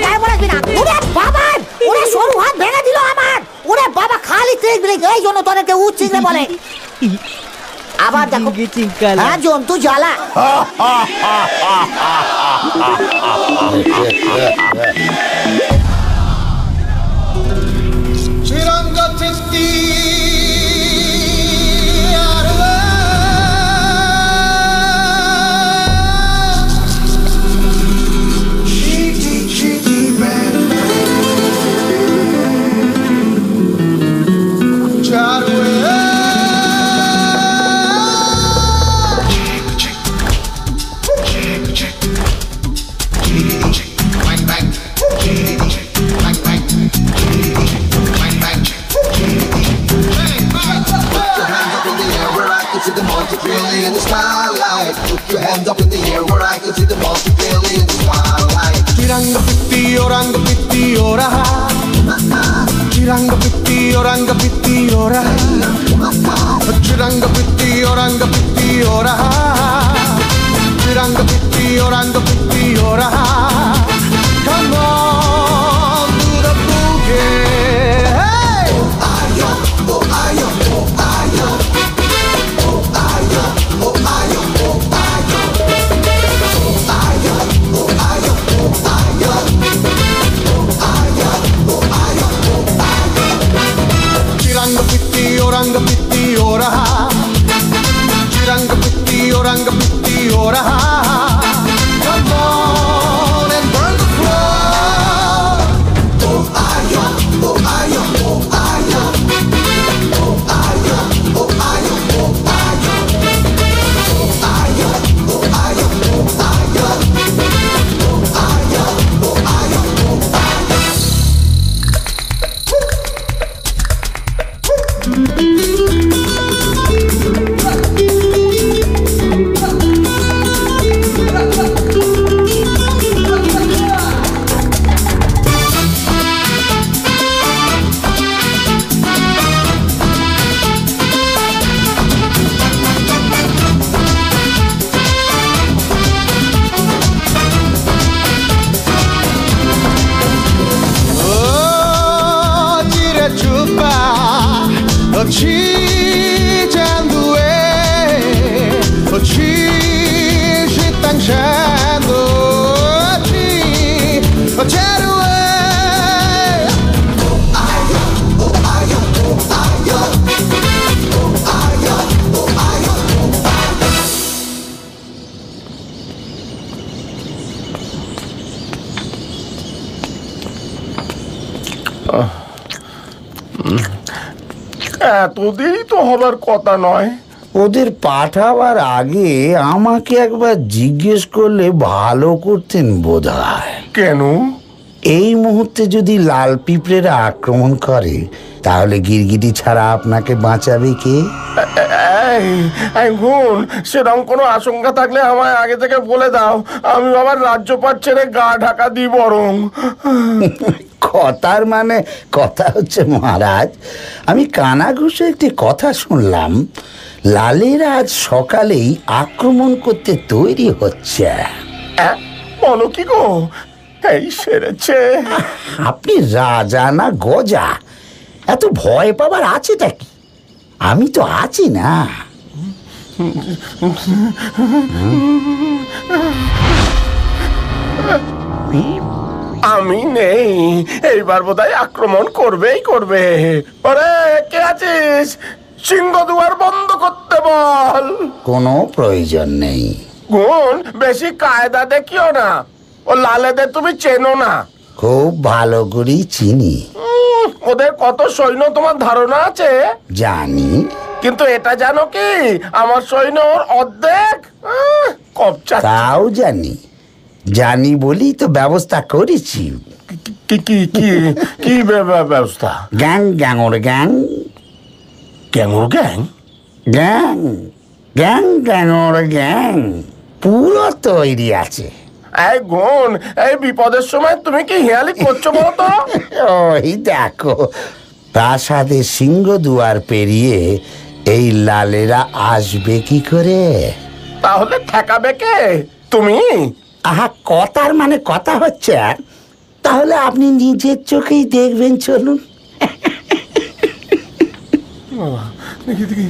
গায়ে বলাবি না ওরে বাবা ওরে সরু হাত ভেঙে দিল আমার ওরে বাবা খালি ট্রেক ব্রেক এই জন্য তোদেরকে উচ্চিংড়ে বলে আবার দেখো হ্যাঁ জন্তু জ্বালা এতদিনই তো হবার কথা নয়। ওদের পাঠাবার আগে আমাকে একবার জিজ্ঞেস করলে ভালো করতেন বোধহয়। কেন? এই মুহূর্তে যদি লাল পিঁপড়েরা আক্রমণ করে তাহলে গিরগিটি ছাড়া আপনাকে বাঁচাবে কে? গুণ সেরকম কোনো আশঙ্কা থাকলে আমায় আগে থেকে বলে দাও, আমি আবার রাজ্যপাট ছেড়ে গা ঢাকা দিই বরং। কথার মানে কথা হচ্ছে মহারাজ, আমি কানা ঘুষে একটি কথা শুনলাম, লালেরা আজ সকালেই আক্রমণ করতে তৈরি হচ্ছে। বলো কি গো, এই সেরেছে? আপনি রাজা না গজা, এত ভয় পাবার আছেটা কি? আমি তো আছি না। আমি নেই, এইবার বোধহয় আক্রমণ করবেই করবে। ওরে কে আছিস, সিংহ দুয়ার বন্ধ করতে বল। কোনো প্রয়োজন নেই। গুণ বেশি কায়দা দেখিও না, ও লালেদের তুমি চেনো না। খুব ভালো করেই চিনি। ওদের কত সৈন্য তোমার ধারণা আছে? জানি। কিন্তু এটা জানো কি, আমার সৈন্যর অর্ধেক কবচা। তাও জানি, জানি বলি তো ব্যবস্থা করেছি। কি কি কি কি ব্যবস্থা? গ্যাং গ্যাংর গ্যাং গ্যাংর গ্যাং গ্যাং গ্যাং গ্যাংর গ্যাং পুরো তৈরি আছে। এই গুণ, এই বিপদের সময় তুমি কি হেয়ালি করছো বলতো? ওই দেখো, প্রাসাদের সিংহ দুয়ার পেরিয়ে এই লালেরা আসবে কি করে? তাহলে ঠেকাবে কে? তুমি? আহা, কথার মানে কথা হচ্ছে। তাহলে আপনি নিজের চোখেই দেখবেন, চলুন। দেখি দেখি।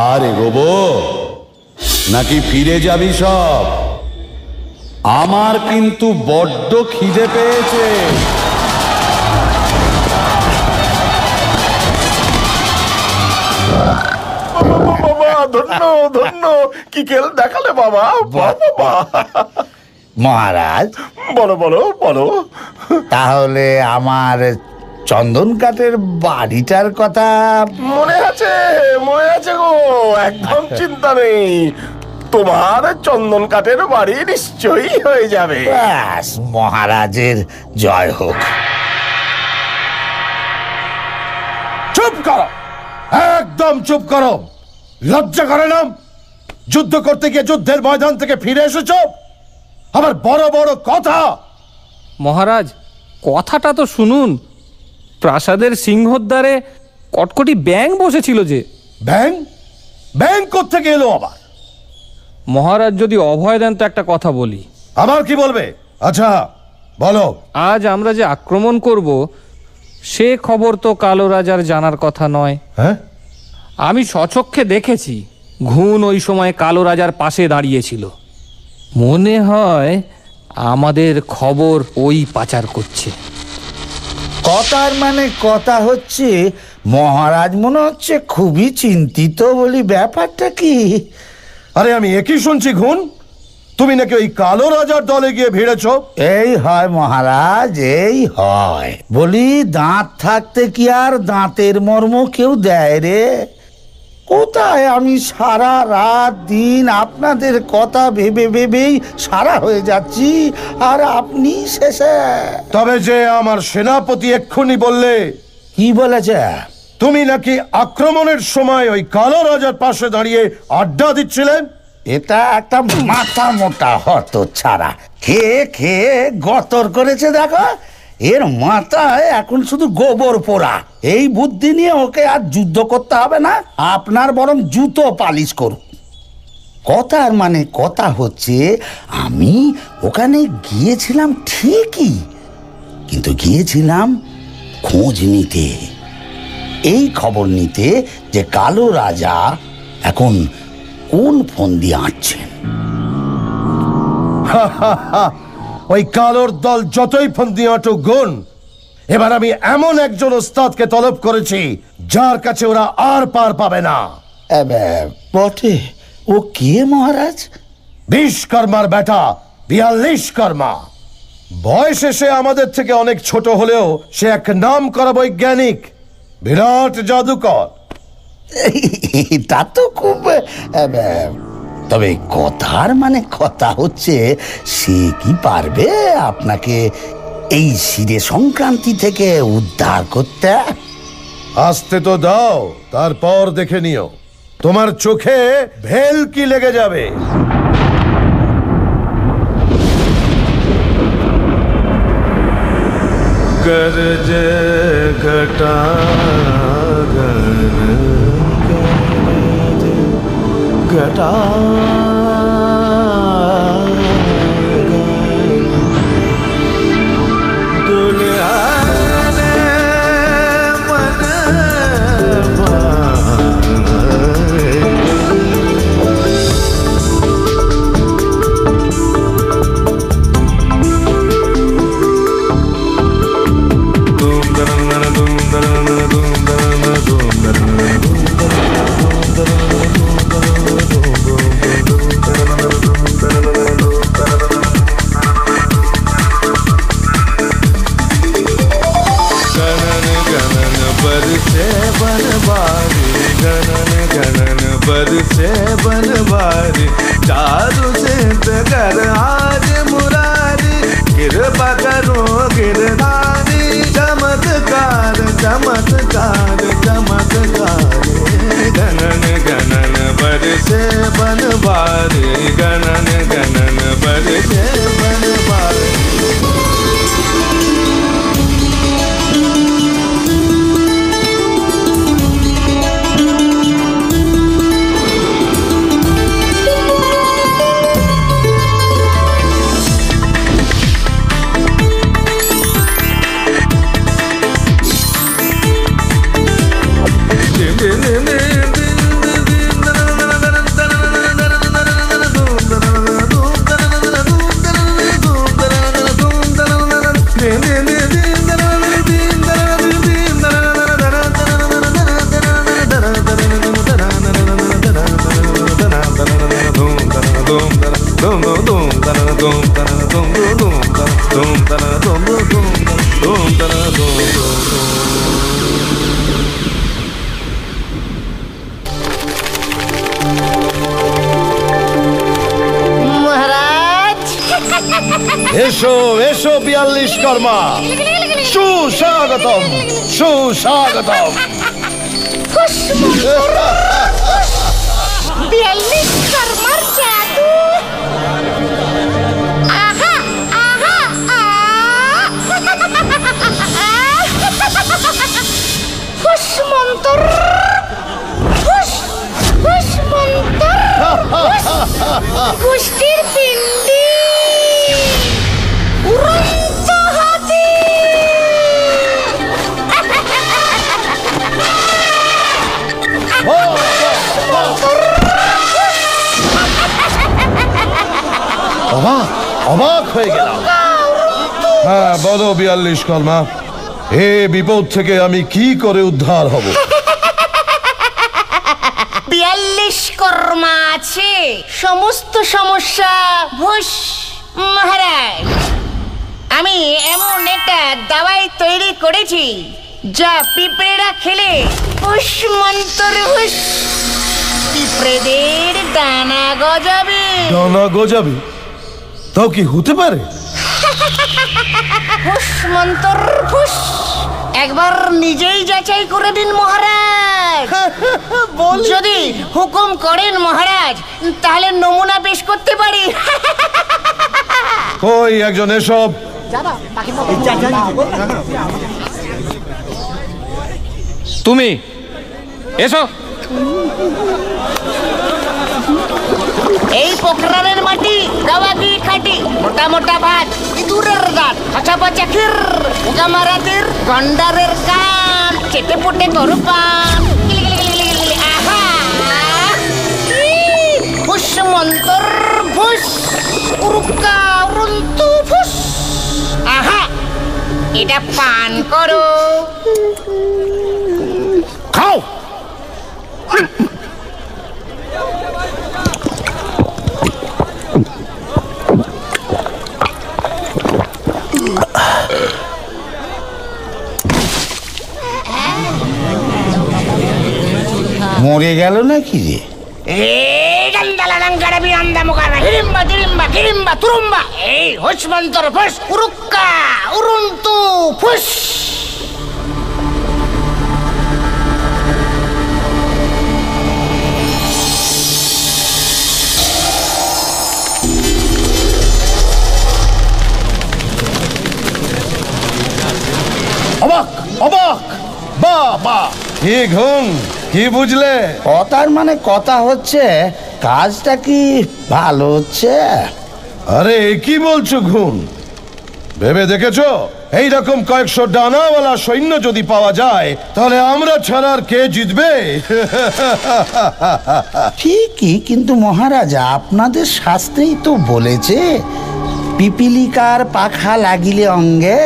আর এগোবো নাকি ফিরে যাবি সব? আমার কিন্তু বড্ড খিদে পেয়েছে। বাবা, ধন্য ধন্য, কি খেল দেখালে বাবা! বাবা মহারাজ, বলো বলো বলো। তাহলে আমার চন্দন কাঠের বাড়িটার কথা মনে আছে, মনে আছে গো, একদম চিন্তা নেই। তোমার চন্দন কাঠের বাড়ি নিশ্চয়ই হয়ে যাবে। ব্যাস, মহারাজের জয় হোক। চুপ করো, একদম চুপ করো। লজ্জা করে না? যুদ্ধ করতে গিয়ে যুদ্ধের ময়দান থেকে ফিরে এসেছো, আবার বড় বড় কথা। মহারাজ, কথাটা তো শুনুন। প্রাসাদের সিংহদ্বারে কটকটি ব্যাং বসেছিল যে। ব্যাং? ব্যাং কোত্থেকে এলো আবার? মহারাজ যদি অভয় দেন তো একটা কথা বলি। আবার কি বলবে? আচ্ছা বলো। আজ আমরা যে আক্রমণ করব সে খবর তো কালো রাজার জানার কথা নয়। হ্যাঁ, আমি স্বচক্ষে দেখেছি ঘুণ ওই সময় কালো রাজার পাশে দাঁড়িয়েছিল। মনে হয় আমাদের খবর ওই পাচার করছে। কথার মানে কথা হচ্ছে, মহারাজ মনে হচ্ছে খুবই চিন্তিত বলি। ব্যাপারটা কি? আরে আমি একই শুনছি ঘুণ, তুমি নাকি ওই কালো রাজার দলে গিয়ে ভিড়েছ। এই হয় মহারাজ, এই হয়। বলি, দাঁত থাকতে কি আর দাঁতের মর্ম কেউ দেয় রে? কোথায় আমি সারা রাত দিন আপনাদের কথা ভেবে ভেবেই সারা হয়ে যাচ্ছি, আর আপনি শেষে। তবে যে আমার সেনাপতি এক্ষুনি বললে। কি বলেছে? তুমি নাকি আক্রমণের সময় ওই কালো রাজার পাশে দাঁড়িয়ে আড্ডা দিচ্ছিলেন। এটা একটা মাথা মোটা হত ছাড়া, খেয়ে খেয়ে গতর করেছে। দেখো, এর মাথায় এখন শুধু গোবর পোড়া। এই বুদ্ধি নিয়ে ওকে আর যুদ্ধ করতে হবে না, আপনার বরং জুতো পালিশ করুন। কথার মানে কথা হচ্ছে, আমি ওখানে গিয়েছিলাম ঠিকই, কিন্তু গিয়েছিলাম খোঁজ নিতে, এই খবর নিতে যে কালো রাজা এখন কোন ফোন দিয়ে আঁটছেন। ওই কালোর দল যতই ফন্দি আটুক গুণ, এবার আমি এমন একজন ওস্তাদকে তলব করেছি যার কাছে ওরা আর পার পাবে না। বটে, ও কে মহারাজ? বিশ্বকর্মার বেটা, 42 বয়সে সে আমাদের থেকে অনেক ছোট হলেও সে এক নাম করা বৈজ্ঞানিক, বিরাট জাদুকর। এটা তো খুব, তবে কথার মানে কথা হচ্ছে, সে কি পারবে আপনাকে এই শিরে সংক্রান্তি থেকে উদ্ধার করতে? আসতে তো দাও, তারপর দেখে নিও তোমার চোখে ভেল কি লেগে যাবে। गरज घटा घटा बरसे बनवारी जादू सिद्ध कर आज मुरारी कृपा करो गिरधारी चमत्कार चमत्कार चमत्कार गणन गणन बरसे बनवारी गणन गणन बरसे बनवारी এসো এসো 42 কর্মা সুস্বাগতম সুস্বাগতম 42 কর্মার জাদু আহা আহা ফুস মন্তর ফুস ফুস মন্তর কুষ্টির পিণ্ডি উড়ন্ত হাতি অবাক হয়ে গেলাম। হ্যাঁ বলো 42 কর্মা, এ বিপদ থেকে আমি কি করে উদ্ধার হব? 42 কর্মা আছে সমস্ত সমস্যা ভুস মহারাজ। আমি এমন একটা দাওয়াই তৈরি করেছি যা পিঁপড়েরা খেলে হুস মন্তর হুস পিঁপড়েদের ডানা গজাবে। ডানা গজাবে? তাও কি হতে পারে? হুস মন্তর হুস একবার নিজেই যাচাই করে দিন মহারাজ। যদি হুকুম করেন মহারাজ তাহলে নমুনা পেশ করতে পারি। কই একজন এসব। তুমি এসো। এই পোখরানের মাটি গাওয়াগি খাটি মোটা মোটা ভাত ইঁদুরের দাঁত হাঁচা পাচা ক্ষীর পোকামারাদের গন্ডারের কান চেটে পুটে করু পান। আহা ফুস মন্তর ফুস উরুক্কা উরন্তু ফুস। আহা এটা পান করো খাও। মরে গেল নাকি রে? এই হুস মন্তর ফুস উরুক্কা উরন্তু ফুস। বাহ বাহ, কি ঘুম, কি বুঝলে? কথার মানে কথা হচ্ছে, কাজটা কি ভালো হচ্ছে? আরে কি বলছো ঘুম? ভেবে দেখেছো এইরকম কয়েকশো ডানাওয়ালা সৈন্য যদি পাওয়া যায় তাহলে আমরা ছাড়া আর কে জিতবে? ঠিকই, কিন্তু মহারাজা আপনাদের শাস্ত্রেই তো বলেছে পিপিলিকার পাখা লাগিলে অঙ্গে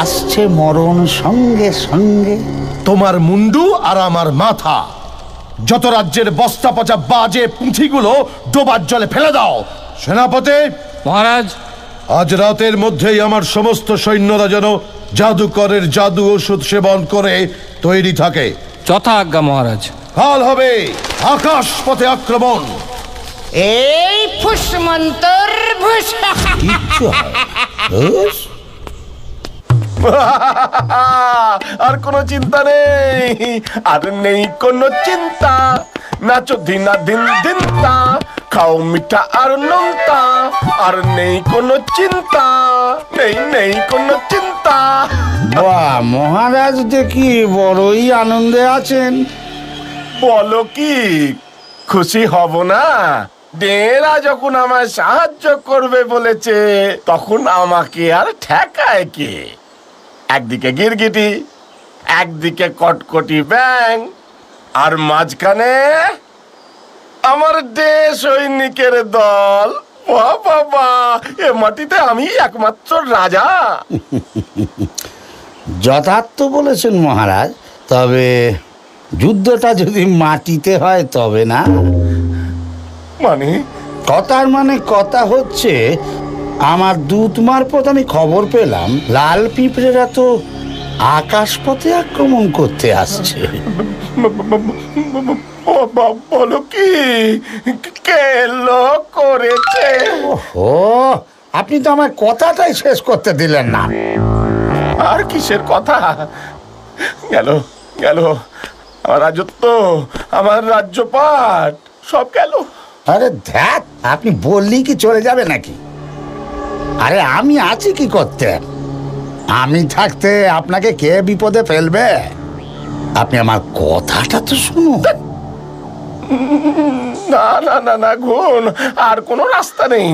আসছে মরণ সঙ্গে সঙ্গে। তোমার মুন্ডু আর আমার মাথা, যত রাজ্যের বস্তা পচা বাজে পুঁথিগুলো ডোবার জলে ফেলে দাও। সেনাপতি মহারাজ, আজ রাতের মধ্যেই আমার সমস্ত সৈন্যরা যেন জাদুকরের জাদু ওষুধ সেবন করে তৈরি থাকে। যথা আজ্ঞা মহারাজ। কাল হবে আকাশ পথে আক্রমণ। এই ফুসমন্তর ভুস। আর কোনো চিন্তা নেই, আর নেই কোনো চিন্তা। নাচো দিনা দিন দিনতা, খাও মিঠা আর নোনতা। আর নেই কোনো চিন্তা, নেই কোনো চিন্তা। বাহ, মহারাজ দেখি বড়ই আনন্দে আছেন। বলো কি, খুশি হব না? ডেরা যখন আমায় সাহায্য করবে বলেছে, তখন আমাকে আর ঠেকায় কে? একদিকে গিরগিটি, একদিকে কটকটি ব্যাং, আর মাঝখানে আমার সৈনিকের দল। বাবা, এ মাটিতে আমি একমাত্র রাজা। যথার্থ বলেছেন মহারাজ, তবে যুদ্ধটা যদি মাটিতে হয় তবে না। মানে? কথার মানে কথা হচ্ছে, আমার দূত মারফত আমি খবর পেলাম লাল পিঁপড়েরা তো আকাশপথে আক্রমণ করতে আসছে। বলো কি, কে লোক করেছে? ও, আপনি তো আমার কথাটাই শেষ করতে দিলেন না। আর কিসের কথা? গেল গেল আমার রাজত্ব, আমার রাজ্যপাট সব গেল। আরে ধ্যাত, আপনি বললেই কি চলে যাবে নাকি? আরে আমি আছি কি করতে? আমি থাকতে আপনাকে কে বিপদে ফেলবে? আপনি আমার কথাটা তো শুনুন। না না না না গুণ, আর কোনো রাস্তা নেই,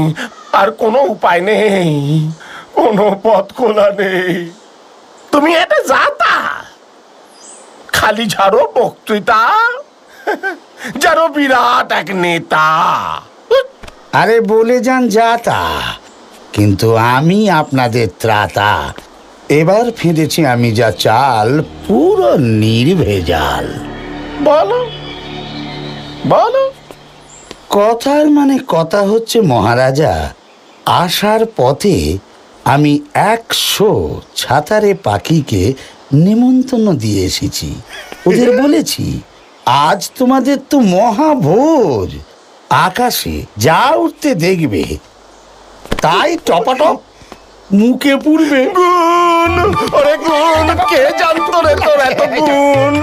আর কোনো উপায় নেই, কোনো পথ খোলা নেই। তুমি এটা যাতা খালি ঝাড়ো বক্তৃতা, যারো বিরাট এক নেতা। আরে বলে যান যাতা, কিন্তু আমি আপনাদের ত্রাতা। এবার ফিরেছি আমি যা চাল, পুরো নির্ভেজাল। বলো বলো। কথার মানে কথা হচ্ছে মহারাজা, আসার পথে আমি 100 ছাতারে পাখিকে নিমন্ত্রণ দিয়ে এসেছি। ওদের বলেছি, আজ তোমাদের তো মহাভোজ, আকাশে যা উঠতে দেখবে তাই টপাটপ মুখে পুড়বে। গুণ, ওরে গুণ, কে জানতো রে তোর এত গুণ?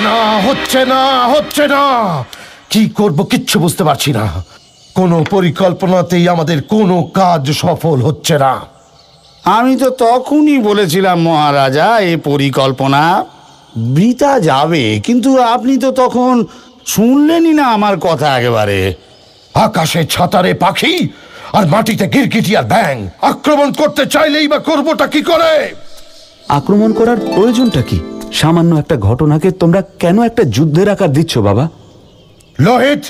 না হচ্ছে না হচ্ছে না, কি করব কিচ্ছু বুঝতে পারছি না। কোনো পরিকল্পনাতেই আমাদের কোনো কাজ সফল হচ্ছে না। আমি তো তখনই বলেছিলাম মহারাজা, এই পরিকল্পনা বৃথা যাবে, কিন্তু আপনি তো তখন শুনলেনই না আমার কথা একেবারে। আকাশে ছাতারে পাখি আর মাটিতে গিরগিটি আর ব্যাং, আক্রমণ করতে চাইলেই বা করবোটা কি করে? আক্রমণ করার প্রয়োজনটা কি? সামান্য একটা ঘটনাকে তোমরা কেন একটা যুদ্ধের আকার দিচ্ছ বাবা? লোহিত,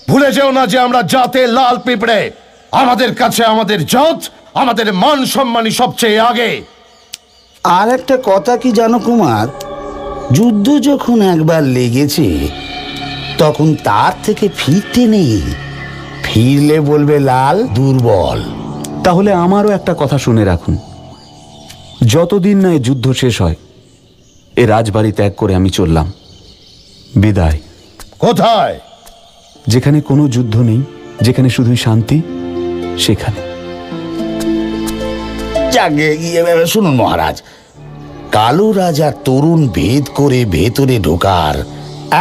ভুলে যেও না যে আমরা জাতে লাল পিঁপড়ে। আমাদের কাছে আমাদের জাত, আমাদের মান সম্মানই সবচেয়ে আগে। আর একটা কথা কি জানো কুমার, যুদ্ধ যখন একবার লেগেছে তখন তার থেকে ফিরতে নেই। ফিরলে বলবে লাল দুর্বল। তাহলে আমারও একটা কথা শুনে রাখুন, যতদিন না এ যুদ্ধ শেষ হয় এ রাজবাড়ি ত্যাগ করে আমি চললাম। বিদায়। কোথায়? যেখানে কোনো যুদ্ধ নেই, যেখানে শুধুই শান্তি, সেখানে। যাকে শুনুন মহারাজ, কালো রাজার তরুণ ভেদ করে ভেতরে ঢোকার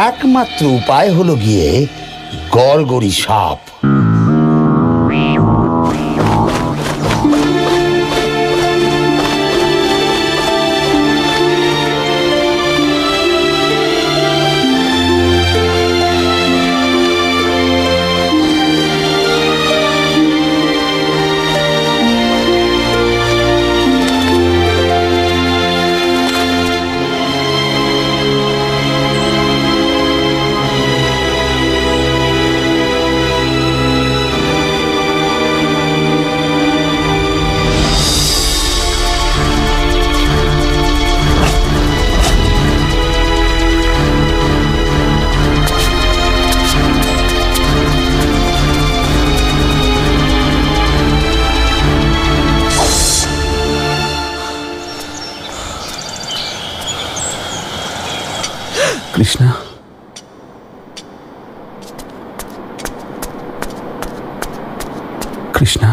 একমাত্র উপায় হলো গিয়ে গড়গড়ি সাপ। কৃষ্ণা, কৃষ্ণা,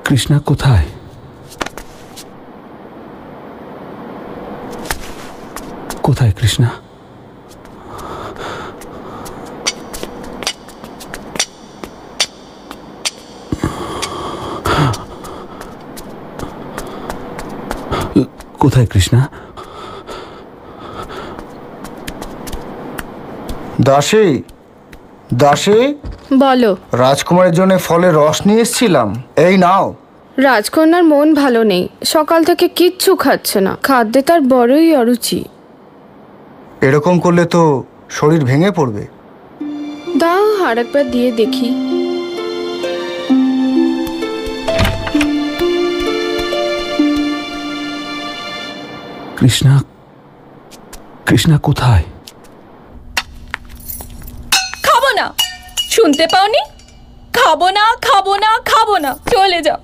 কৃষ্ণা কোথায়? কোথায় কৃষ্ণা? কোথায় কৃষ্ণা? দাসী, দাসী, বলো। রাজকুমারের জন্য ফলের রস নিয়ে এসেছিলাম, এই নাও। রাজকন্যার মন ভালো নেই, সকাল থেকে কিচ্ছু খাচ্ছে না, খাদ্যে তার বড়ই অরুচি। এরকম করলে তো শরীর ভেঙে পড়বে। দাও আরেকবার দিয়ে দেখি। কৃষ্ণা, কৃষ্ণা কোথায়? খাবো না, শুনতে পাওনি? খাবো না, খাবো না, খাবো না, চলে যাও।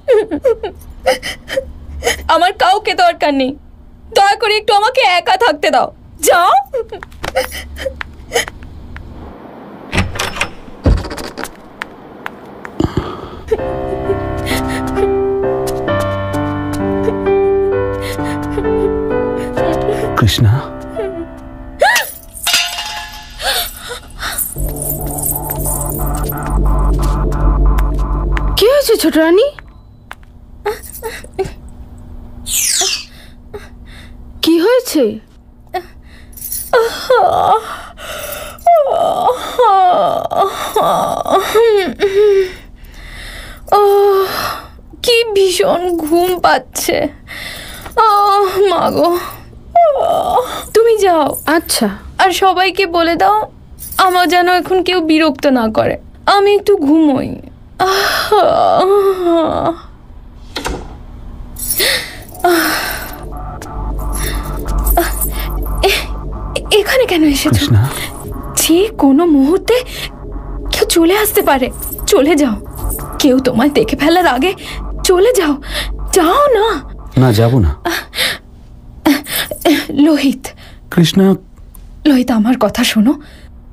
আমার কাউকে দরকার নেই, দয়া করে একটু আমাকে একা থাকতে দাও, যাও। কৃষ্ণা, কি হয়েছে ছোট রানী? কি হয়েছে? কি ভীষণ ঘুম পাচ্ছে। মা গো, তুমি যাও। আচ্ছা। আর সবাইকে বলে দাও আমার যেন এখন কেউ বিরক্ত না করে, আমি একটু ঘুমোই। এখানে কেন এসেছো? যে কোনো মুহূর্তে কেউ চলে আসতে পারে, চলে যাও। কেউ তোমায় দেখে ফেলার আগে চলে যাও, যাও না। না, যাব না। লোহিত, কৃষ্ণা, লোহিত আমার কথা শোনো,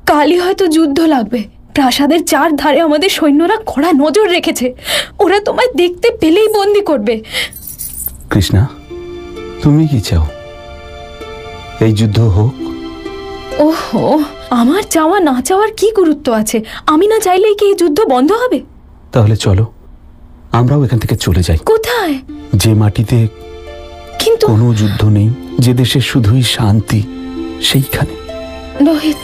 কালই হয়তো যুদ্ধ লাগবে। প্রাসাদের চার ধারে আমাদের সৈন্যরা কড়া নজর রেখেছে, ওরা তোমায় দেখতে পেলেই বন্দি করবে। কৃষ্ণা, তুমি কি চাও? এই যুদ্ধ হোক ওহো, আমার চাওয়া না চাওয়ার কি গুরুত্ব আছে? আমি না চাইলেই কি এই যুদ্ধ বন্ধ হবে? তাহলে চলো আমরাও এখান থেকে চলে যাই। কোথায়? যে মাটিতে কিন্তু কোনো যুদ্ধ নেই, যে দেশে শুধুই শান্তি, সেইখানে। রোহিত,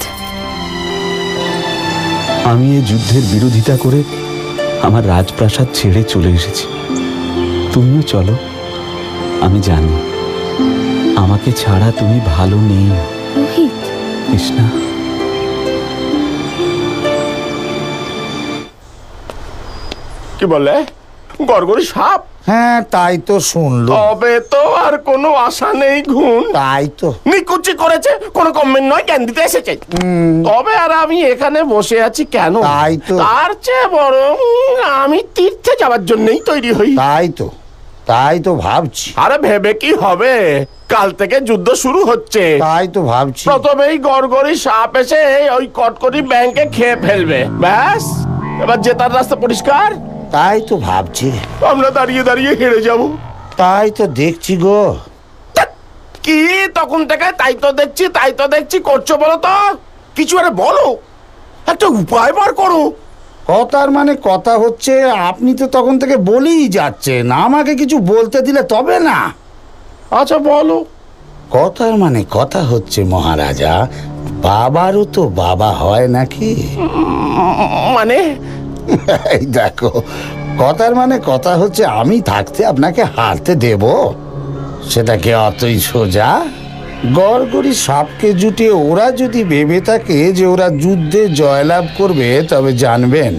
আমি এই যুদ্ধের বিরোধিতা করে আমার রাজপ্রাসাদ ছেড়ে চলে এসেছি। তুমিও চলো। আমি জানি আমাকে ছাড়া তুমি ভালো নেই রোহিত। কৃষ্ণা, কি বলে? গড়গড়ি সাপ? হ্যাঁ, তাই তো শুনলো। তবে তো আর কোনো আশা নেই ঘুণ। তাই তো নিকুচি করেছে, কোনো কমেন্ট নয়, জ্ঞান দিতে এসেছে। তবে আর আমি এখানে বসে আছি কেন? তাই তো। তার চেয়ে বরং আমি তীর্থে যাওয়ার জন্যই তৈরি হই। তাই তো ভাবছি। আরে ভেবে কি হবে? কাল থেকে যুদ্ধ শুরু হচ্ছে। তাই তো ভাবছি। প্রথমেই গড়গড়ি সাপ এসে ওই কটকটি ব্যাংকে খেয়ে ফেলবে, ব্যাস এবার জেতার রাস্তা পরিষ্কার। তাই তো ভাবছি। আমরা দাঁড়িয়ে দাঁড়িয়ে হেরে যাব। তাই তো দেখছি গো। কি তখন থেকে তাই তো দেখছি করছো? বলো তো, কিছু আরে বলো, একটা উপায় বার করো। কথার মানে কথা হচ্ছে, আপনি তো তখন থেকে বলেই যাচ্ছেন, আমাকে কিছু বলতে দিলে তবে না। আচ্ছা বলো। কথার মানে কথা হচ্ছে মহারাজা, বাবারও তো বাবা হয় নাকি? মানে এই দেখো, কথার মানে কথা হচ্ছে, আমি থাকতে আপনাকে হারতে দেব? সেটা কি অতই সোজা? গড়গড়ি সাপকে জুটিয়ে ওরা যদি ভেবে থাকে যে ওরা যুদ্ধে জয়লাভ করবে, তবে জানবেন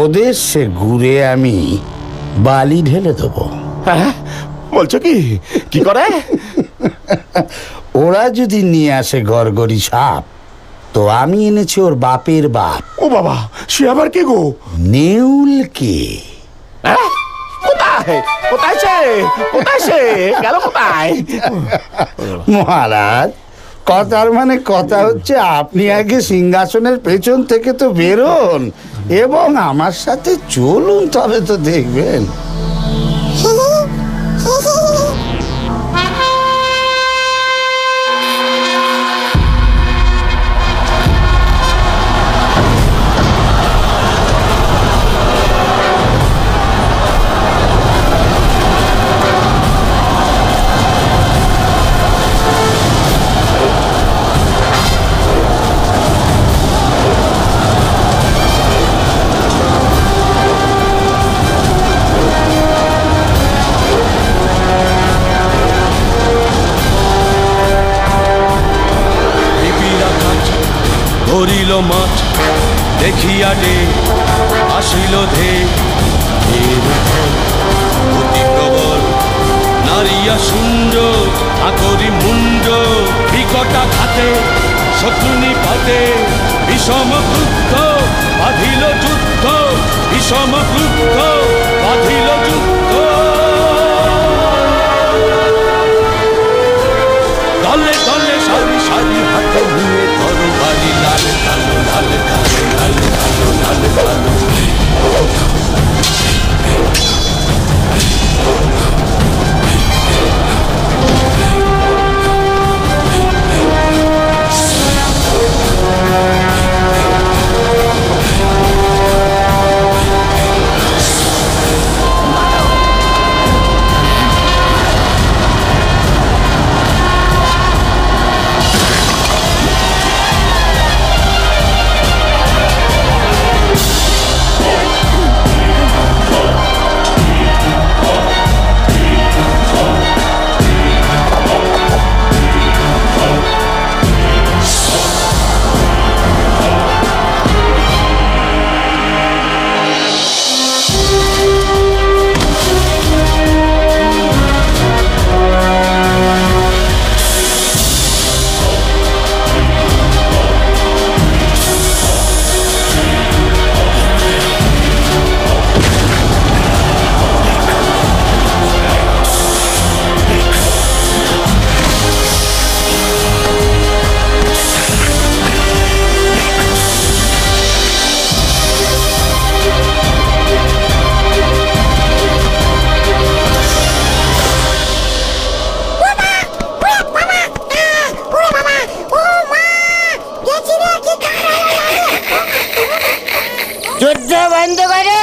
ওদের সে ঘুরে আমি বালি ঢেলে দেবো। হ্যাঁ বলছো কি? কি করে? ওরা যদি নিয়ে আসে গড়গড়ি সাপ, তো আমি এনেছি ওর বাপের বাপ। ও বাবা, সে আবার কে গো? নেউলকে। কোথায় কোথায় সে? কোথায় সে গেল? কোথায়? মহারাজ, কথার মানে কথা হচ্ছে, আপনি আগে সিংহাসনের পেছন থেকে তো বেরোন এবং আমার সাথে চলুন, তবে তো দেখবেন। ধরিল মাঠ দেখিয়া ডে, আসিল ধে অতি প্রবল নারিয়া শুণ্ড, আকরি মুণ্ড, বিকটা ঘাতে শত্রুনি পাতে, বিষম ক্রুদ্ধ বাঁধিল যুদ্ধ, বিষম ক্রুদ্ধ বাঁধিল যুদ্ধ। দলে দলে সারি সারি হাতে নিয়ে তরবারি, লাল কালো লাল কালো লাল কালো লাল কালো। যুদ্ধ বন্ধ করো।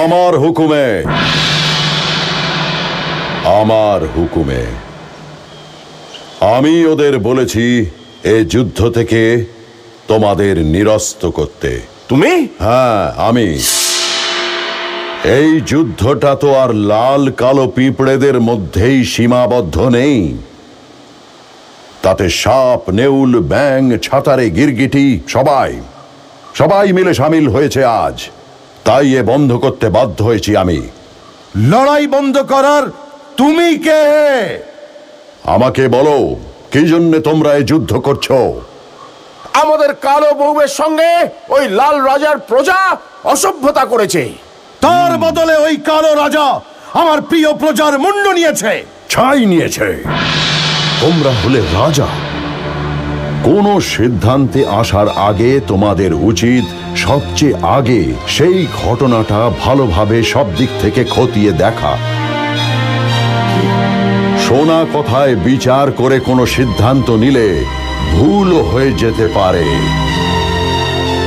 আমার হুকুমে, আমার হুকুমে। আমি ওদের বলেছি এ যুদ্ধ থেকে তোমাদের নিরস্ত করতে। তুমি? হ্যাঁ, আমি। এই যুদ্ধটা তো আর লাল কালো পিঁপড়েদের মধ্যেই সীমাবদ্ধ নেই। তাতে সাপ, নেউল, ব্যাঙ, ছাতারে, গিরগিটি সবাই মিলে সামিল হয়েছে আজ। তাই এ বন্ধ করতে বাধ্য হয়েছি আমি। লড়াই বন্ধ করার তুমি কে? আমাকে বলো, কি জন্য তোমরা এই যুদ্ধ করছো? আমাদের কালো বউয়ের সঙ্গে ওই লাল রাজার প্রজা অসভ্যতা করেছে। তার বদলে ওই কালো রাজা আমার প্রিয় প্রজার মুন্ডু নিয়েছে। ছাই নিয়েছে। তোমরা হলে রাজা। কোন সিদ্ধান্তে আসার আগে তোমাদের উচিত সবচেয়ে আগে সেই ঘটনাটা ভালোভাবে সব দিক থেকে খতিয়ে দেখা। শোনা কথায় বিচার করে কোনো সিদ্ধান্ত নিলে ভুলও হয়ে যেতে পারে।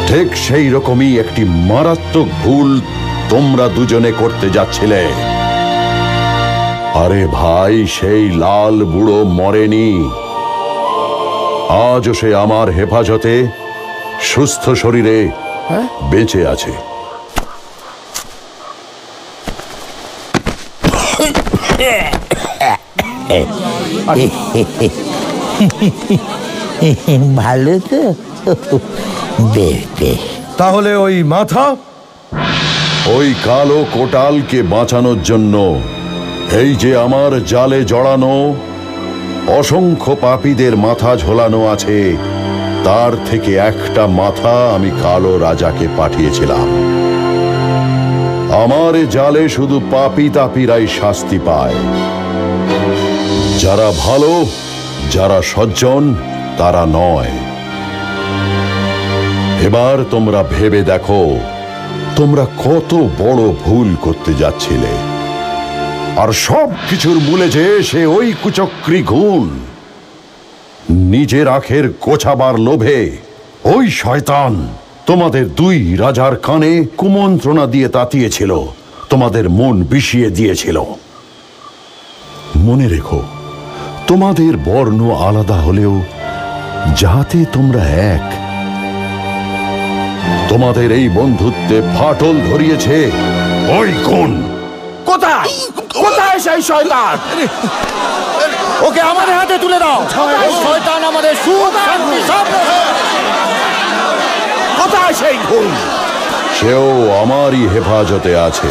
ঠিক সেই রকমই একটি মারাত্মক ভুল তোমরা দুজনে করতে যাচ্ছিলে। আরে ভাই, সেই লাল বুড়ো মরেনি। আজও সে আমার হেফাজতে সুস্থ শরীরে বেঁচে আছে। ভালো তো? বেশ। তাহলে ওই মাথা? ওই কালো কোটালকে বাঁচানোর জন্য এই যে আমার জালে জড়ানো অসংখ্য পাপীদের মাথা ঝোলানো আছে, তার থেকে একটা মাথা আমি কালো রাজাকে পাঠিয়েছিলাম। আমার জালে শুধু পাপী তাপীরাই শাস্তি পায়। যারা ভালো, যারা সজ্জন, তারা নয়। এবার তোমরা ভেবে দেখো, তোমরা কত বড় ভুল করতে যাচ্ছিলে। আর সব কিছুর মূলে যে সে ওই কুচক্রী গুণ। নিজের আখের গোছাবার লোভে ওই শয়তান তোমাদের দুই রাজার কানে কুমন্ত্রণা দিয়ে তাতিয়েছিল, তোমাদের মন বিষিয়ে দিয়েছিল। মনে রেখো, তোমাদের বর্ণ আলাদা হলেও যাতে তোমরা এক। তোমাদের এই বন্ধুত্বে ফাটল ধরিয়েছে ওই কোন। কোথায় কোথায় সেই শয়তান? ওকে আমাদের হাতে তুলে দাও। এই শয়তান আমাদের সুখ শান্তি সব। কোথায় সেই খুন? সেও আমারই হেফাজতে আছে।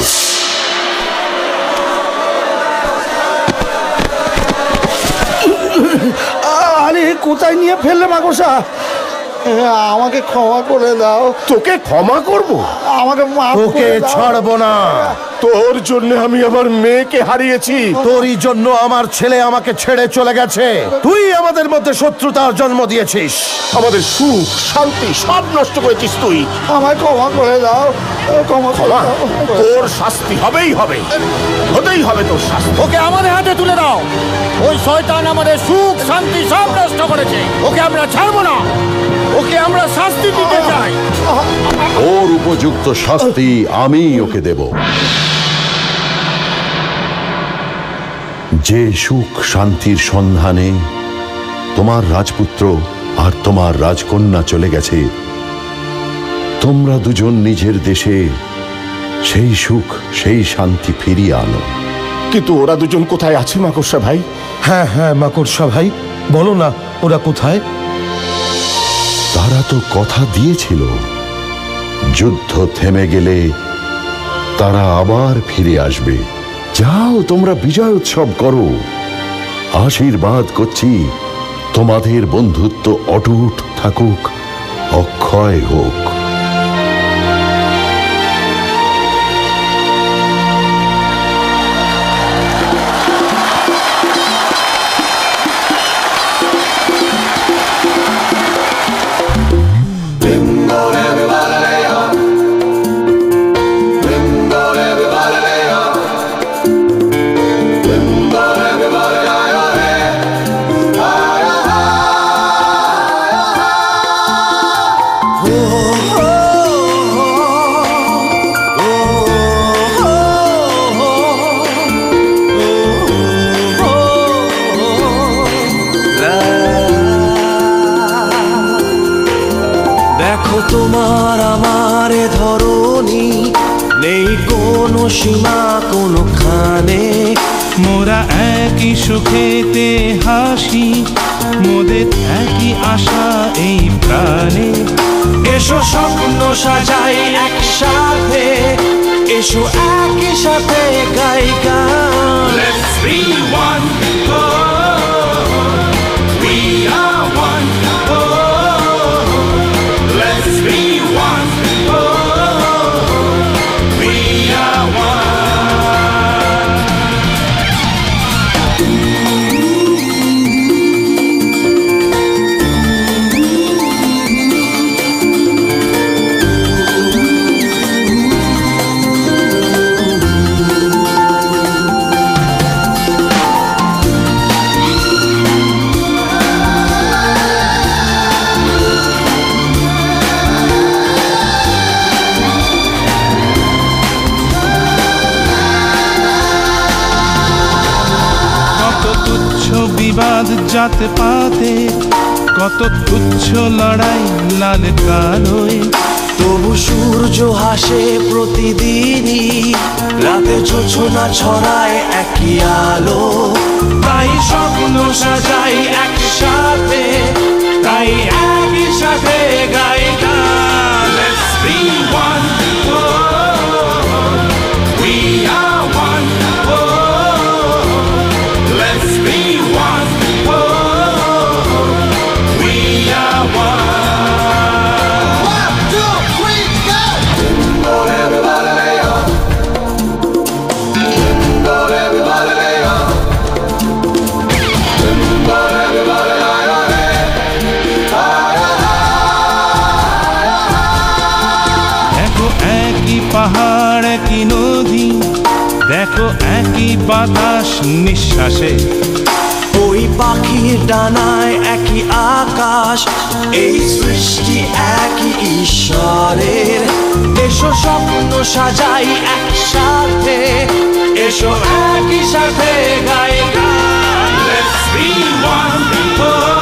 আরে কোথায় নিয়ে ফেললে মাকড়সা? আমাকে ক্ষমা করে দাও। তোকে ক্ষমা করব? আমাকে তোকে ছাড়বো না। তোর জন্য আমি আমার মেয়েকে হারিয়েছি। তোরই জন্য আমার ছেলে আমাকে ছেড়ে চলে গেছে। তুই আমাদের মধ্যে শত্রুতার জন্ম দিয়েছিস। আমাদের সুখ শান্তি সব নষ্ট করেছিস তুই। আমায় ক্ষমা করে দাও। ক্ষমা। তোর শাস্তি হবেই হবে, হতেই হবে তোর শাস্তি। ওকে আমাদের হাতে তুলে দাও। ওই শয়তান আমাদের সুখ শান্তি সব নষ্ট করেছে। ওকে আমরা ছাড়বো না। ওকে আমরা শাস্তি দিতে চাই। ওর উপযুক্ত শাস্তি আমি ওকে দেব। যে সুখ শান্তির সন্ধানে তোমার রাজপুত্র আর তোমার রাজকন্যা চলে গেছে, তোমরা দুজন নিজের দেশে সেই সুখ সেই শান্তি ফিরিয়ে আনো। কিন্তু ওরা দুজন কোথায় আছে মাকড়সা ভাই? হ্যাঁ হ্যাঁ মাকড়সা ভাই, বলো না ওরা কোথায়? তারা তো কথা দিয়েছিল, যুদ্ধ থেমে গেলে তারা আবার ফিরে আসবে। যাও, তোমরা বিজয় উৎসব করো। আশীর্বাদ করছি তোমাদের বন্ধুত্ব অটুট থাকুক, অক্ষয় হোক। দেখো তোমার আমার ধরনী, নেই কোনো সীমা কোনোখানে। মোরা একই সুখেতে হাসি, মোদের একই আশা এই প্রাণে। এসো স্বপ্ন সাজাই একসাথে, এসো একই সাথে গাই গান। Let's be one, oh, we are one, oh, let's be one, oh, we are one. বিবাদ জাতে পাতে, কত তুচ্ছ লড়াই লাল কালোয়। তবু সূর্য হাসে প্রতিদিনই, রাতে জোছনা ছড়ায় একই আলো। তাই স্বপ্ন সাজাই একসাথে, তাই একই সাথে গাই গান। Let's be one, oh, we are one, oh, let's be one, oh, we are one. 1, 2, 3, go! Everybody lay on. Everybody lay on. Everybody lay on. দেখো একই পাহাড় একই নদী, দেখো একই বাতাস নিঃশ্বাসে। ওই পাখির ডানায় একই আকাশ, এই সৃষ্টি একই ঈশ্বরের। এসো স্বপ্ন সাজাই একসাথে, এসো একই সাথে গাই গান। Let's be one, oh,